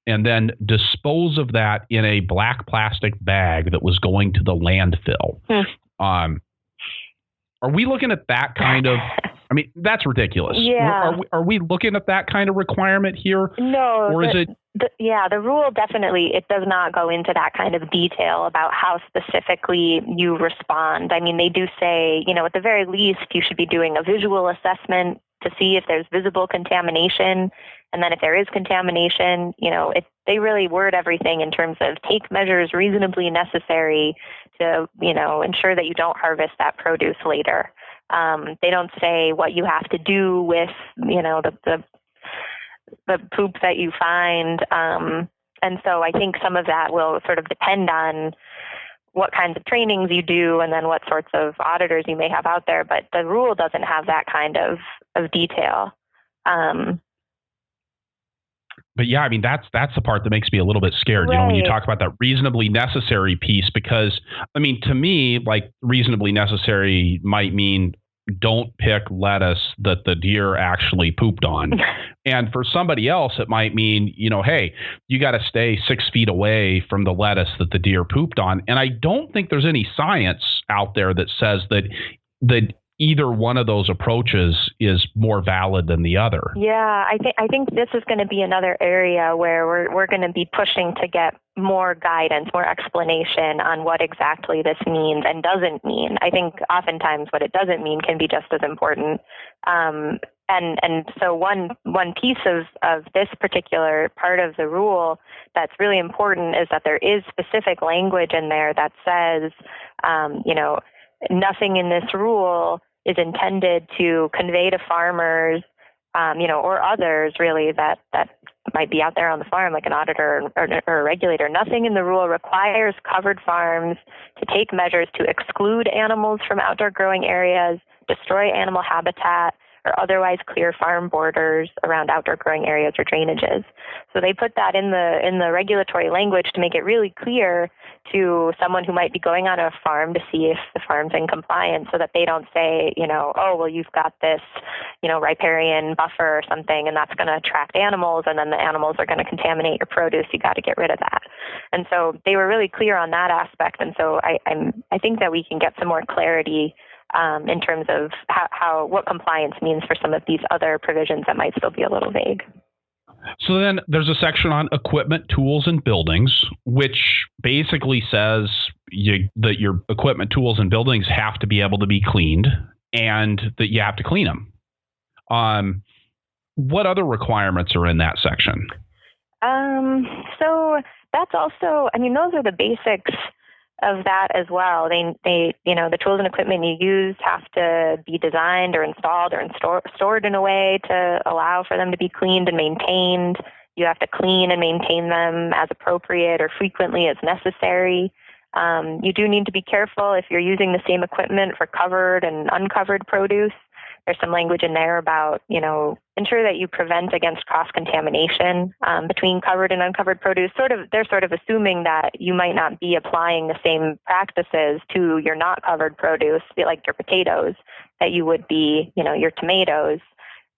then dispose of that in a black plastic bag that was going to the landfill. Are we looking at that kind of, I mean, that's ridiculous. Yeah. Are we looking at that kind of requirement here? No. Or is it? The rule definitely, it does not go into that kind of detail about how specifically you respond. I mean, they do say, at the very least, you should be doing a visual assessment to see if there's visible contamination. And then if there is contamination, they really word everything in terms of take measures reasonably necessary to, ensure that you don't harvest that produce later. They don't say what you have to do with, the poop that you find. And so I think some of that will sort of depend on what kinds of trainings you do and then what sorts of auditors you may have out there. But the rule doesn't have that kind of detail. But yeah, I mean, that's the part that makes me a little bit scared, right. When you talk about that reasonably necessary piece, because I mean, to me, like reasonably necessary might mean don't pick lettuce that the deer actually pooped on. And for somebody else, it might mean, hey, you got to stay 6 feet away from the lettuce that the deer pooped on. And I don't think there's any science out there that says that either one of those approaches is more valid than the other. Yeah, I think this is going to be another area where we're going to be pushing to get more guidance, more explanation on what exactly this means and doesn't mean. I think oftentimes what it doesn't mean can be just as important. And so one piece of this particular part of the rule that's really important is that there is specific language in there that says, nothing in this rule is intended to convey to farmers, or others really that might be out there on the farm, like an auditor or a regulator. Nothing in the rule requires covered farms to take measures to exclude animals from outdoor growing areas, destroy animal habitat, or otherwise clear farm borders around outdoor growing areas or drainages. So they put that in the regulatory language to make it really clear to someone who might be going on a farm to see if the farm's in compliance, so that they don't say, oh, well, you've got this, riparian buffer or something, and that's going to attract animals, and then the animals are going to contaminate your produce. You got to get rid of that. And so they were really clear on that aspect. And so I think that we can get some more clarity in terms of what compliance means for some of these other provisions that might still be a little vague. So then there's a section on equipment, tools, and buildings, which basically says that your equipment, tools, and buildings have to be able to be cleaned and that you have to clean them. What other requirements are in that section? So that's also, those are the basics of that as well. They the tools and equipment you use have to be designed or installed or stored in a way to allow for them to be cleaned and maintained. You have to clean and maintain them as appropriate or frequently as necessary. You do need to be careful if you're using the same equipment for covered and uncovered produce. There's some language in there about, ensure that you prevent against cross-contamination between covered and uncovered produce. They're sort of assuming that you might not be applying the same practices to your not covered produce, like your potatoes, that you would be, your tomatoes.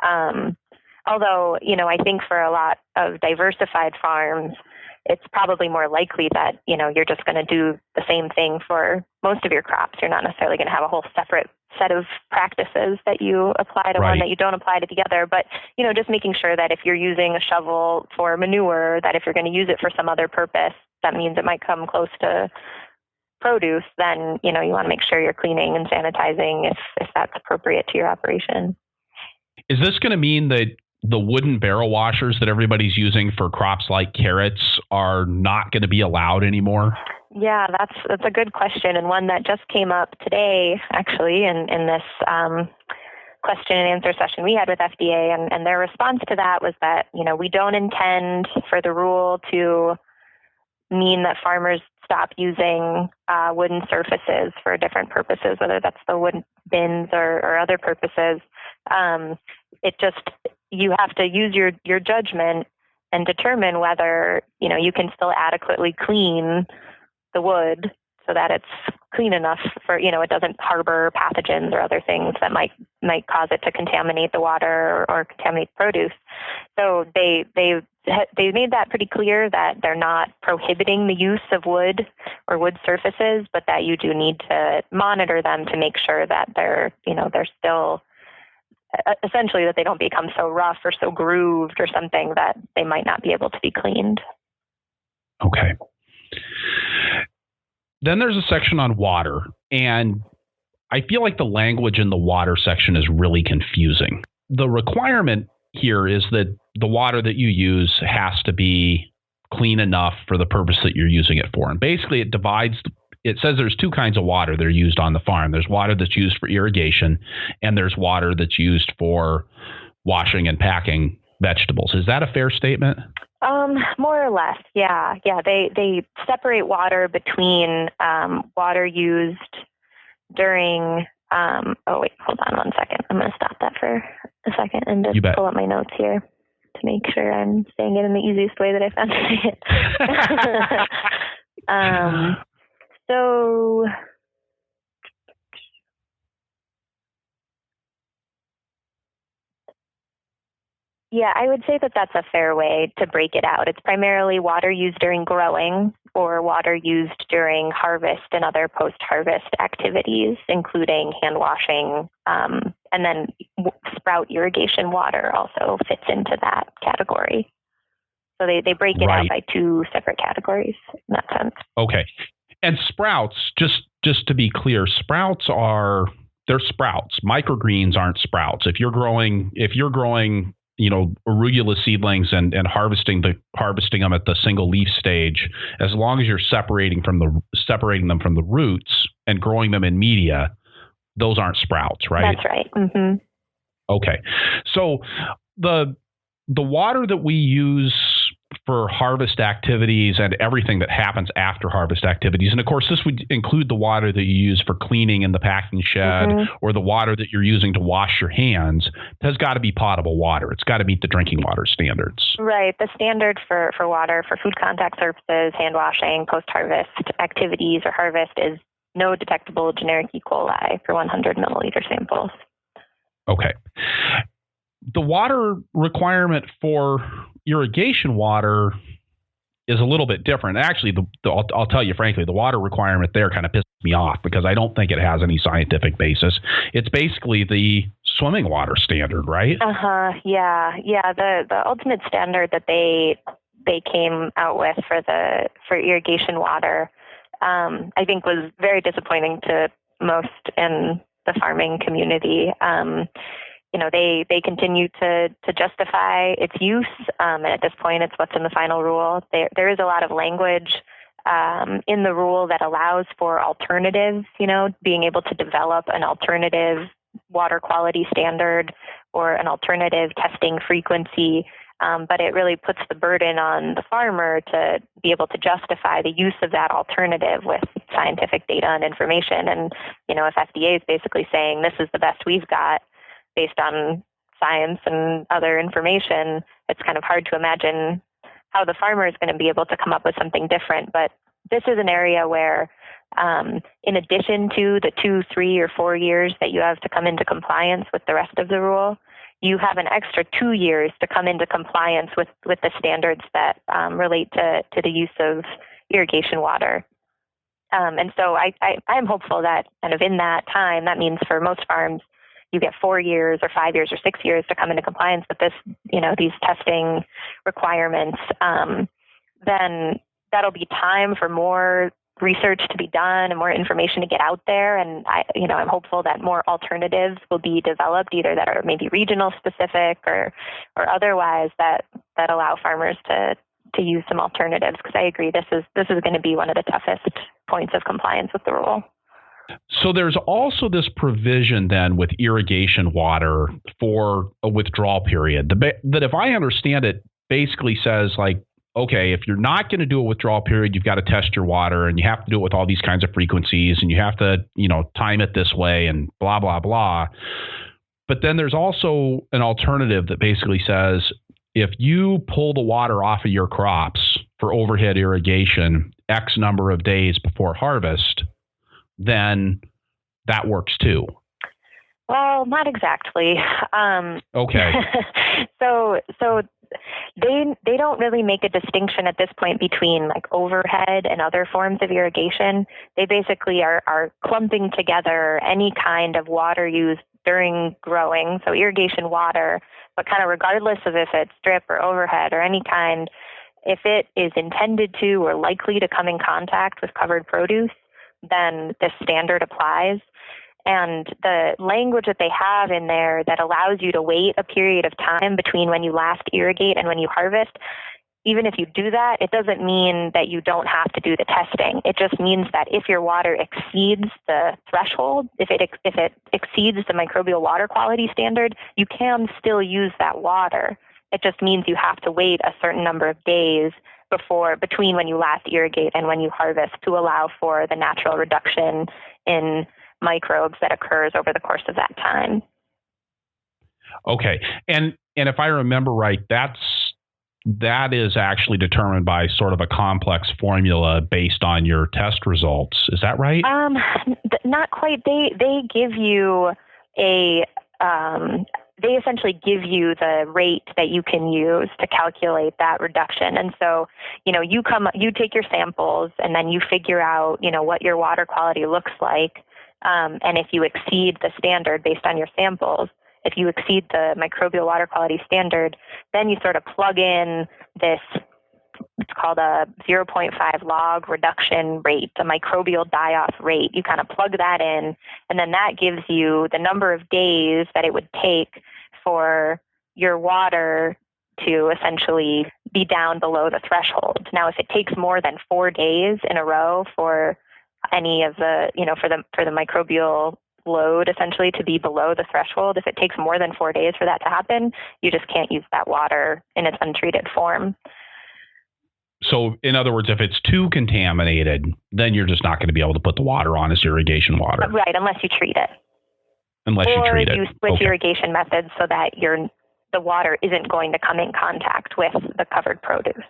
Although, I think for a lot of diversified farms, it's probably more likely that, you're just going to do the same thing for most of your crops. You're not necessarily going to have a whole separate set of practices that you apply to one that you don't apply to the other. But, just making sure that if you're using a shovel for manure, that if you're going to use it for some other purpose, that means it might come close to produce, then, you want to make sure you're cleaning and sanitizing if that's appropriate to your operation. Is this going to mean that the wooden barrel washers that everybody's using for crops like carrots are not going to be allowed anymore? Yeah, that's a good question, and one that just came up today, actually, in this question and answer session we had with FDA, and their response to that was that, we don't intend for the rule to mean that farmers stop using wooden surfaces for different purposes, whether that's the wooden bins or other purposes. You have to use your judgment and determine whether, you can still adequately clean the wood so that it's clean enough for, it doesn't harbor pathogens or other things that might cause it to contaminate the water or contaminate produce. So they made that pretty clear that they're not prohibiting the use of wood or wood surfaces, but that you do need to monitor them to make sure that they're still essentially that they don't become so rough or so grooved or something that they might not be able to be cleaned. Okay. Then there's a section on water, and I feel like the language in the water section is really confusing. The requirement here is that the water that you use has to be clean enough for the purpose that you're using it for. And basically it says there's two kinds of water that are used on the farm. There's water that's used for irrigation, and there's water that's used for washing and packing vegetables. Is that a fair statement? More or less, yeah. They separate water between water used during. Oh wait, hold on one second. I'm going to stop that for a second and just pull up my notes here to make sure I'm saying it in the easiest way that I found to say it. So. Yeah, I would say that that's a fair way to break it out. It's primarily water used during growing or water used during harvest and other post-harvest activities, including hand washing, and then sprout irrigation water also fits into that category. So they break it out by two separate categories in that sense. Okay. And sprouts, just to be clear, they're sprouts. Microgreens aren't sprouts. If you're growing, arugula seedlings and harvesting them at the single leaf stage, as long as you're separating them from the roots and growing them in media, those aren't sprouts, right? That's right. Mm-hmm. Okay. So the water that we use for harvest activities and everything that happens after harvest activities, and of course this would include the water that you use for cleaning in the packing shed, or the water that you're using to wash your hands, has got to be potable water. It's got to meet the drinking water standards. Right. The standard for water for food contact surfaces, hand washing, post-harvest activities or harvest is no detectable generic E. coli for 100 milliliter samples. Okay. The water requirement for irrigation water is a little bit different. Actually, I'll tell you frankly, the water requirement there kind of pisses me off because I don't think it has any scientific basis. It's basically the swimming water standard, right? Yeah. The ultimate standard that they came out with for irrigation water, I think was very disappointing to most in the farming community. They continue to justify its use, and at this point, it's what's in the final rule. There is a lot of language in the rule that allows for alternatives, being able to develop an alternative water quality standard or an alternative testing frequency, but it really puts the burden on the farmer to be able to justify the use of that alternative with scientific data and information. And, if FDA is basically saying this is the best we've got, based on science and other information, it's kind of hard to imagine how the farmer is going to be able to come up with something different. But this is an area where, in addition to the 2, 3, or 4 years that you have to come into compliance with the rest of the rule, you have an extra 2 years to come into compliance with the standards that relate to the use of irrigation water. And so I'm hopeful that kind of in that time, that means for most farms, you get 4 years or 5 years or 6 years to come into compliance with this, these testing requirements, then that'll be time for more research to be done and more information to get out there. And I'm hopeful that more alternatives will be developed, either that are maybe regional specific or otherwise that allow farmers to use some alternatives. Because I agree, this is going to be one of the toughest points of compliance with the rule. So there's also this provision then with irrigation water for a withdrawal period that, if I understand it, basically says like, okay, if you're not going to do a withdrawal period, you've got to test your water and you have to do it with all these kinds of frequencies and you have to, time it this way and blah, blah, blah. But then there's also an alternative that basically says, if you pull the water off of your crops for overhead irrigation X number of days before harvest, then that works too. Well, not exactly. Okay. So they don't really make a distinction at this point between like overhead and other forms of irrigation. They basically are clumping together any kind of water used during growing, so irrigation water, but kind of regardless of if it's drip or overhead or any kind, if it is intended to or likely to come in contact with covered produce, then this standard applies. And the language that they have in there that allows you to wait a period of time between when you last irrigate and when you harvest, even if you do that, it doesn't mean that you don't have to do the testing. It just means that if your water exceeds the threshold, if it exceeds the microbial water quality standard, you can still use that water. It just means you have to wait a certain number of days between when you last irrigate and when you harvest to allow for the natural reduction in microbes that occurs over the course of that time. Okay. And if I remember right, that is actually determined by sort of a complex formula based on your test results. Is that right? Not quite. They give you a they essentially give you the rate that you can use to calculate that reduction. And so, you take your samples and then you figure out, what your water quality looks like. And if you exceed the standard based on your samples, if you exceed the microbial water quality standard, then you sort of plug in this, it's called a 0.5 log reduction rate, the microbial die-off rate. You kind of plug that in, and then that gives you the number of days that it would take for your water to essentially be down below the threshold. Now, if it takes more than 4 days in a row for any of the, for the microbial load essentially to be below the threshold, if it takes more than 4 days for that to happen, you just can't use that water in its untreated form. So in other words, if it's too contaminated, then you're just not going to be able to put the water on as irrigation water. Right, unless you treat it. Or you switch irrigation methods so that the water isn't going to come in contact with the covered produce.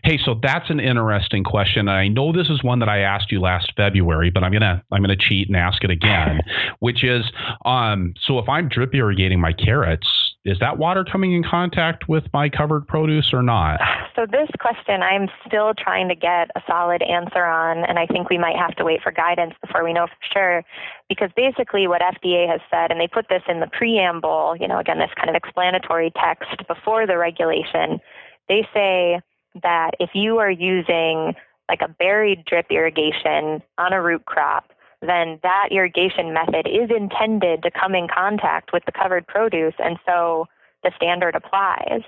Hey, so that's an interesting question. I know this is one that I asked you last February, but I'm gonna cheat and ask it again, which is, so if I'm drip irrigating my carrots, is that water coming in contact with my covered produce or not? So this question I'm still trying to get a solid answer on, and I think we might have to wait for guidance before we know for sure, because basically what FDA has said, and they put this in the preamble, again, this kind of explanatory text before the regulation, they say that if you are using like a buried drip irrigation on a root crop, then that irrigation method is intended to come in contact with the covered produce, and so the standard applies.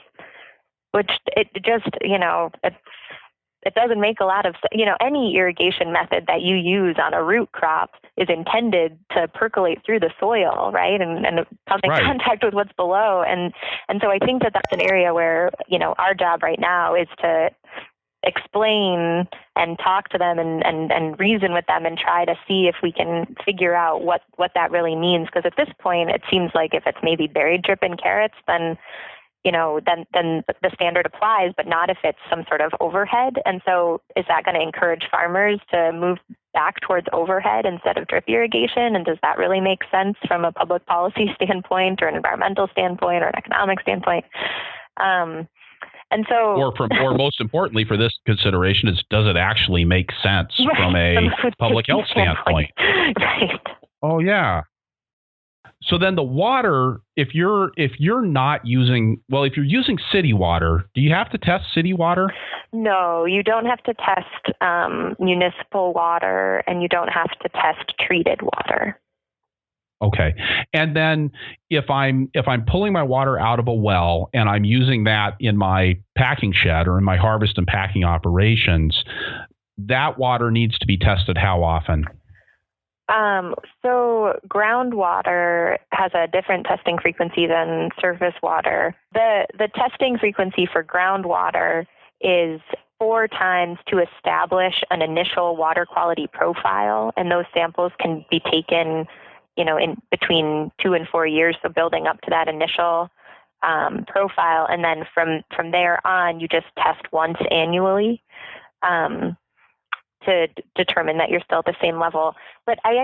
Which it just, it doesn't make a lot of sense. Any irrigation method that you use on a root crop is intended to percolate through the soil, right, and come in contact with what's below. And so I think that that's an area where, our job right now is to explain and talk to them and reason with them and try to see if we can figure out what that really means. Because at this point, it seems like if it's maybe buried drip in carrots, then then the standard applies, but not if it's some sort of overhead. And so is that going to encourage farmers to move back towards overhead instead of drip irrigation? And does that really make sense from a public policy standpoint or an environmental standpoint or an economic standpoint? Or most importantly for this consideration is, does it actually make sense from a public health standpoint? Right. Oh, yeah. So then the water, if you're not using, if you're using city water, do you have to test city water? No, you don't have to test municipal water, and you don't have to test treated water. Okay. And then if I'm pulling my water out of a well and I'm using that in my packing shed or in my harvest and packing operations, that water needs to be tested how often? So groundwater has a different testing frequency than surface water. The testing frequency for groundwater is 4 times to establish an initial water quality profile, and those samples can be taken, in between 2 and 4 years, so building up to that initial profile, and then from there on, you just test once annually. To determine that you're still at the same level. But I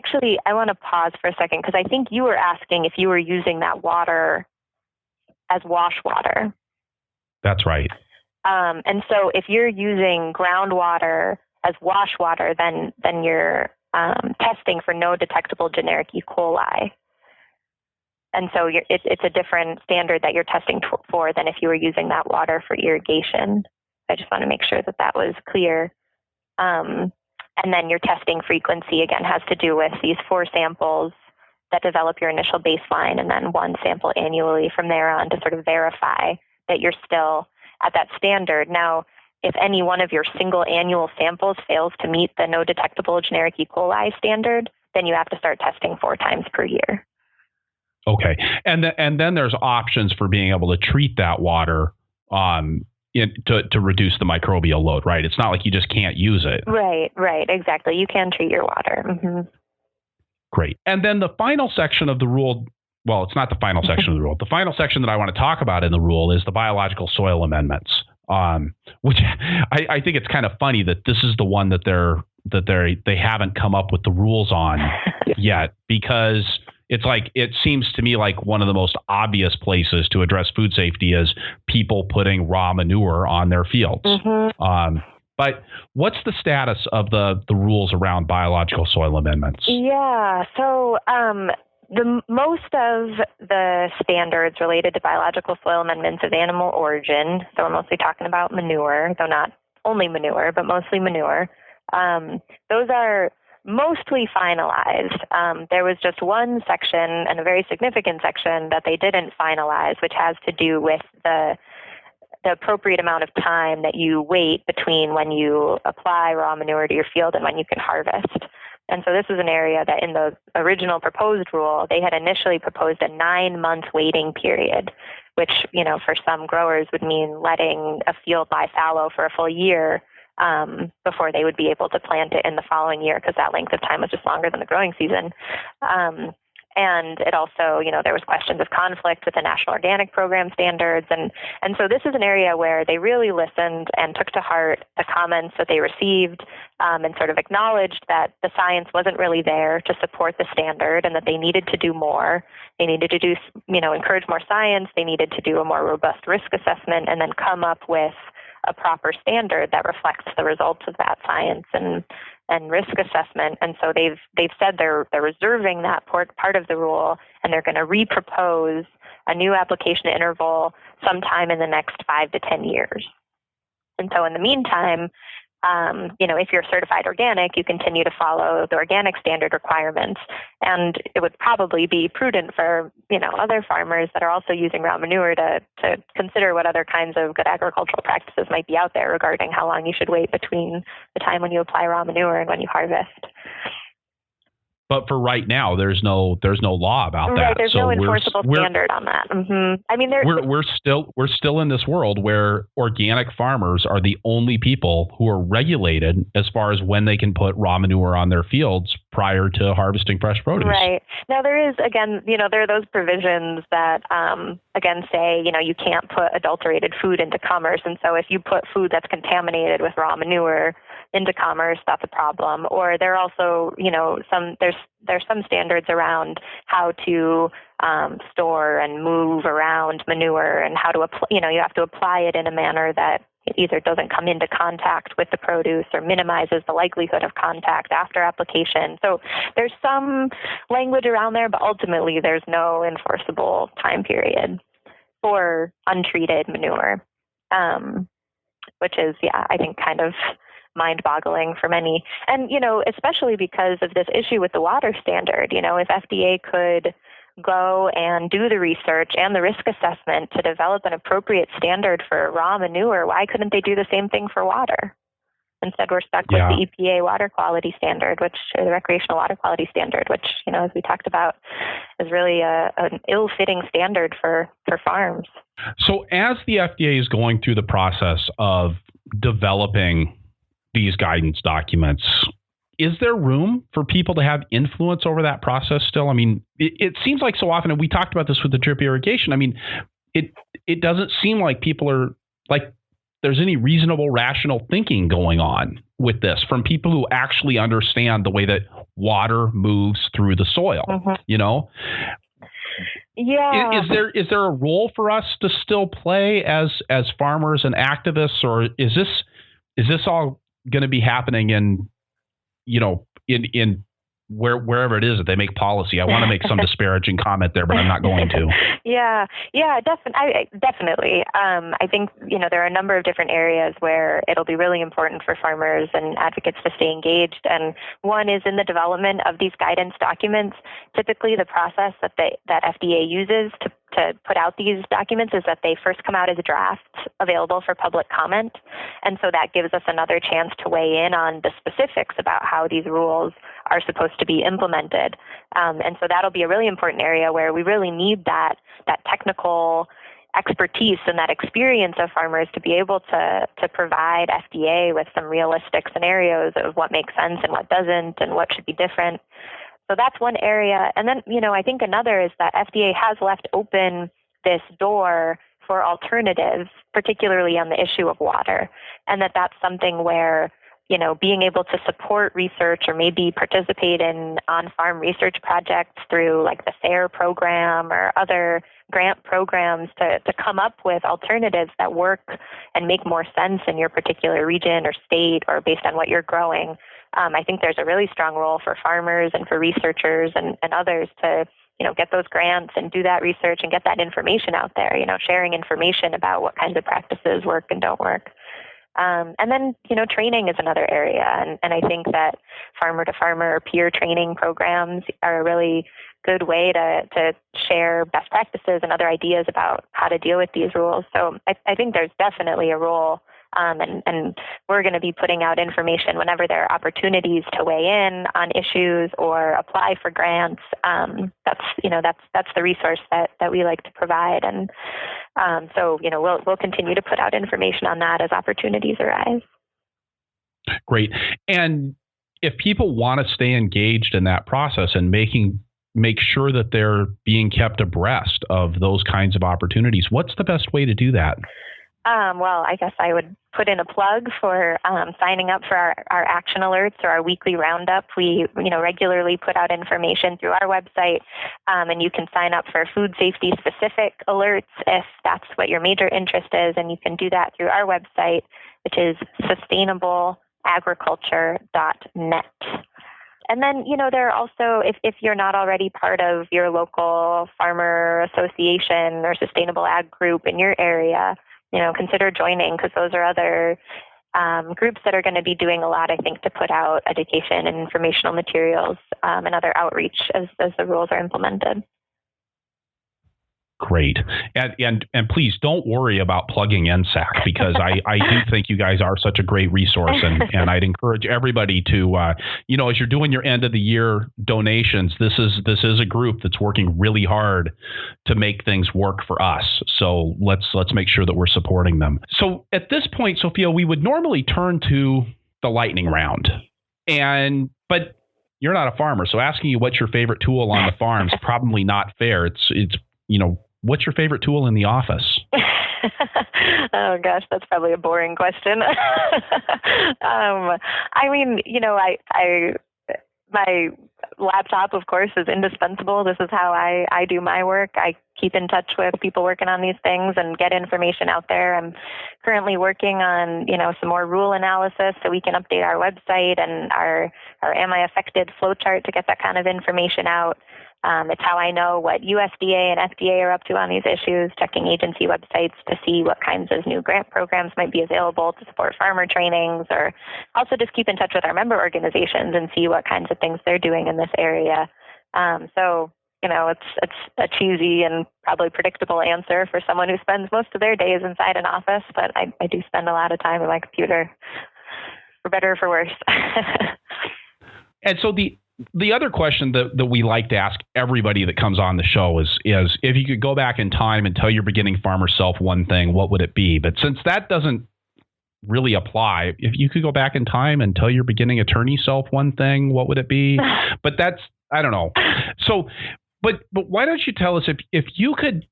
want to pause for a second, because I think you were asking if you were using that water as wash water. That's right. And so if you're using groundwater as wash water, then you're testing for no detectable generic E. coli. And so it's a different standard that you're testing for than if you were using that water for irrigation. I just want to make sure that was clear. And then your testing frequency, again, has to do with these 4 samples that develop your initial baseline, and then 1 sample annually from there on to sort of verify that you're still at that standard. Now, if any one of your single annual samples fails to meet the no detectable generic E. coli standard, then you have to start testing 4 times per year. Okay. And then there's options for being able to treat that water to reduce the microbial load, right? It's not like you just can't use it. Right, exactly. You can treat your water. Mm-hmm. Great. And then the final section of the rule, well, it's not the final section of the rule. The final section that I want to talk about in the rule is the biological soil amendments, which I think it's kind of funny that this is the one that they haven't come up with the rules on yet, because it's like, it seems to me like one of the most obvious places to address food safety is people putting raw manure on their fields. But what's the status of the rules around biological soil amendments? Yeah, so the most of the standards related to biological soil amendments of animal origin, so we're mostly talking about manure, though not only manure, but mostly manure, those are mostly finalized. There was just one section, and a very significant section, that they didn't finalize, which has to do with the appropriate amount of time that you wait between when you apply raw manure to your field and when you can harvest. And so this is an area that in the original proposed rule, they had initially proposed a 9-month waiting period, which, for some growers would mean letting a field lie fallow for a full year before they would be able to plant it in the following year, because that length of time was just longer than the growing season. And it also, there was questions of conflict with the National Organic Program standards. And so this is an area where they really listened and took to heart the comments that they received, and sort of acknowledged that the science wasn't really there to support the standard and that they needed to do more. They needed to do, encourage more science. They needed to do a more robust risk assessment and then come up with a proper standard that reflects the results of that science and risk assessment. And so they've said they're reserving that part of the rule, and they're going to repropose a new application interval sometime in the next 5 to 10 years. And so in the meantime, if you're certified organic, you continue to follow the organic standard requirements. And it would probably be prudent for, other farmers that are also using raw manure to consider what other kinds of good agricultural practices might be out there regarding how long you should wait between the time when you apply raw manure and when you harvest. But for right now, there's no law about that. Right, there's no enforceable standard on that. Mm-hmm. I mean, we're still in this world where organic farmers are the only people who are regulated as far as when they can put raw manure on their fields prior to harvesting fresh produce. Right. Now there is, again, there are those provisions that again say, you can't put adulterated food into commerce, and so if you put food that's contaminated with raw manure into commerce, that's a problem. Or there are also, there's some standards around how to store and move around manure and how to apply, you have to apply it in a manner that it either doesn't come into contact with the produce or minimizes the likelihood of contact after application. So there's some language around there, but ultimately there's no enforceable time period for untreated manure, which is, I think kind of mind-boggling for many. And, especially because of this issue with the water standard, if FDA could go and do the research and the risk assessment to develop an appropriate standard for raw manure, why couldn't they do the same thing for water? Instead, we're stuck with the EPA water quality standard, or the recreational water quality standard, which, as we talked about, is really an ill-fitting standard for farms. So as the FDA is going through the process of developing these guidance documents, is there room for people to have influence over that process still? I mean, it seems like so often, and we talked about this with the drip irrigation, I mean, it doesn't seem like people are, like, there's any reasonable, rational thinking going on with this from people who actually understand the way that water moves through the soil, Yeah. Is there a role for us to still play as farmers and activists, or is this all going to be happening in wherever it is that they make policy? I want to make some disparaging comment there, but I'm not going to. Yeah, definitely. I think, there are a number of different areas where it'll be really important for farmers and advocates to stay engaged. And one is in the development of these guidance documents. Typically, the process that FDA uses to put out these documents is that they first come out as drafts available for public comment. And so that gives us another chance to weigh in on the specifics about how these rules are supposed to be implemented. And so that'll be a really important area where we really need that technical expertise and that experience of farmers to be able to provide FDA with some realistic scenarios of what makes sense and what doesn't and what should be different. So that's one area. And then, I think another is that FDA has left open this door for alternatives, particularly on the issue of water, and that's something where, being able to support research or maybe participate in on-farm research projects through like the FAIR program or other grant programs to come up with alternatives that work and make more sense in your particular region or state or based on what you're growing. I think there's a really strong role for farmers and for researchers and others to get those grants and do that research and get that information out there, sharing information about what kinds of practices work and don't work. And then, training is another area. And I think that farmer to farmer or peer training programs are a really good way to share best practices and other ideas about how to deal with these rules. So I think there's definitely a role. And we're going to be putting out information whenever there are opportunities to weigh in on issues or apply for grants. That's the resource that we like to provide. And so we'll continue to put out information on that as opportunities arise. Great. And if people want to stay engaged in that process and make sure that they're being kept abreast of those kinds of opportunities, what's the best way to do that? Well, I guess I would put in a plug for signing up for our action alerts or our weekly roundup. We, regularly put out information through our website, and you can sign up for food safety specific alerts if that's what your major interest is, and you can do that through our website, which is sustainableagriculture.net. And then, there are also, if you're not already part of your local farmer association or sustainable ag group in your area, consider joining, because those are other groups that are going to be doing a lot, I think, to put out education and informational materials and other outreach as the rules are implemented. Great. And please don't worry about plugging NSAC, because I do think you guys are such a great resource. And I'd encourage everybody to, as you're doing your end of the year donations, this is a group that's working really hard to make things work for us. So let's make sure that we're supporting them. So at this point, Sophia, we would normally turn to the lightning round. But you're not a farmer, so asking you what's your favorite tool on the farm is probably not fair. It's what's your favorite tool in the office? Oh gosh, that's probably a boring question. My laptop, of course, is indispensable. This is how I do my work. I keep in touch with people working on these things and get information out there. I'm currently working on, some more rule analysis so we can update our website and our Am I Affected flowchart to get that kind of information out. It's how I know what USDA and FDA are up to on these issues, checking agency websites to see what kinds of new grant programs might be available to support farmer trainings, or also just keep in touch with our member organizations and see what kinds of things they're doing in this area. It's a cheesy and probably predictable answer for someone who spends most of their days inside an office, but I do spend a lot of time on my computer, for better or for worse. And so the other question that we like to ask everybody that comes on the show is if you could go back in time and tell your beginning farmer self one thing, what would it be? But since that doesn't really apply, if you could go back in time and tell your beginning attorney self one thing, what would it be? But I don't know. So, but why don't you tell us if you could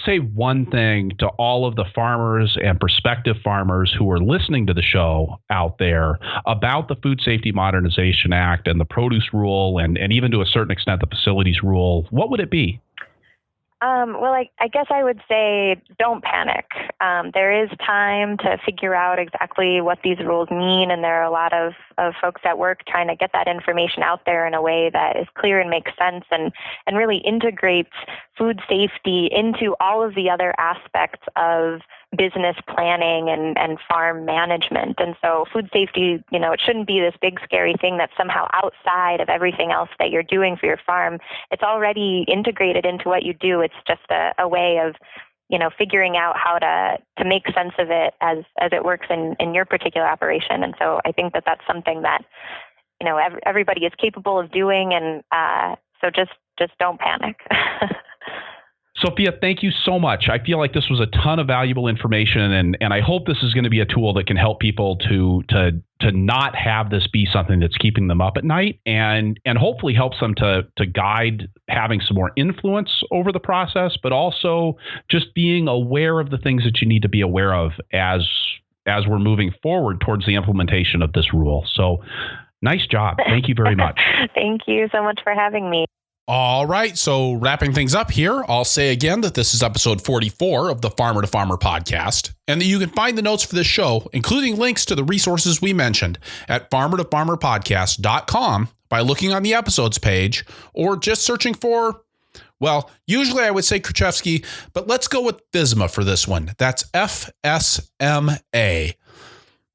say one thing to all of the farmers and prospective farmers who are listening to the show out there about the Food Safety Modernization Act and the produce rule and even to a certain extent the facilities rule, what would it be? Well, I guess I would say don't panic. There is time to figure out exactly what these rules mean, and there are a lot of folks at work trying to get that information out there in a way that is clear and makes sense and really integrates food safety into all of the other aspects of business planning and farm management. And so food safety, it shouldn't be this big scary thing that's somehow outside of everything else that you're doing for your farm. It's already integrated into what you do. It's just a way of, figuring out how to make sense of it as it works in your particular operation. And so I think that that's something that, everybody is capable of doing. And so just don't panic. Sophia, thank you so much. I feel like this was a ton of valuable information, and I hope this is going to be a tool that can help people to not have this be something that's keeping them up at night, and hopefully helps them to guide having some more influence over the process, but also just being aware of the things that you need to be aware of as as we're moving forward towards the implementation of this rule. So nice job. Thank you very much. Thank you so much for having me. All right. So wrapping things up here, I'll say again that this is episode 44 of the Farmer to Farmer podcast, and that you can find the notes for this show, including links to the resources we mentioned, at farmertofarmerpodcast.com by looking on the episodes page or just searching for, well, usually I would say Kruszewski, but let's go with FSMA for this one. That's FSMA.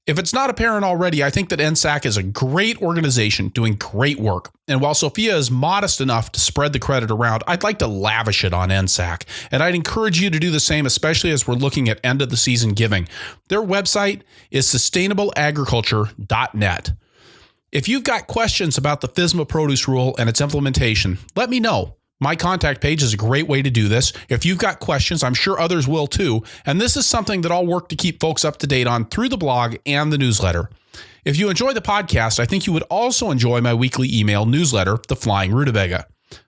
If it's not apparent already, I think that NSAC is a great organization doing great work. And while Sophia is modest enough to spread the credit around, I'd like to lavish it on NSAC. And I'd encourage you to do the same, especially as we're looking at end of the season giving. Their website is sustainableagriculture.net. If you've got questions about the FSMA produce rule and its implementation, let me know. My contact page is a great way to do this. If you've got questions, I'm sure others will too. And this is something that I'll work to keep folks up to date on through the blog and the newsletter. If you enjoy the podcast, I think you would also enjoy my weekly email newsletter, The Flying Rutabaga.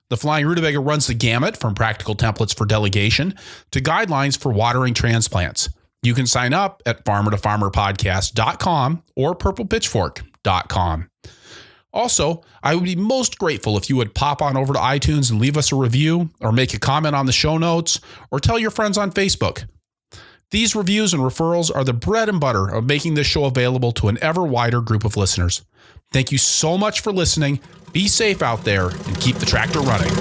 The Flying Rutabaga runs the gamut from practical templates for delegation to guidelines for watering transplants. You can sign up at farmertofarmerpodcast.com or purplepitchfork.com. Also, I would be most grateful if you would pop on over to iTunes and leave us a review or make a comment on the show notes or tell your friends on Facebook. These reviews and referrals are the bread and butter of making this show available to an ever wider group of listeners. Thank you so much for listening. Be safe out there and keep the tractor running.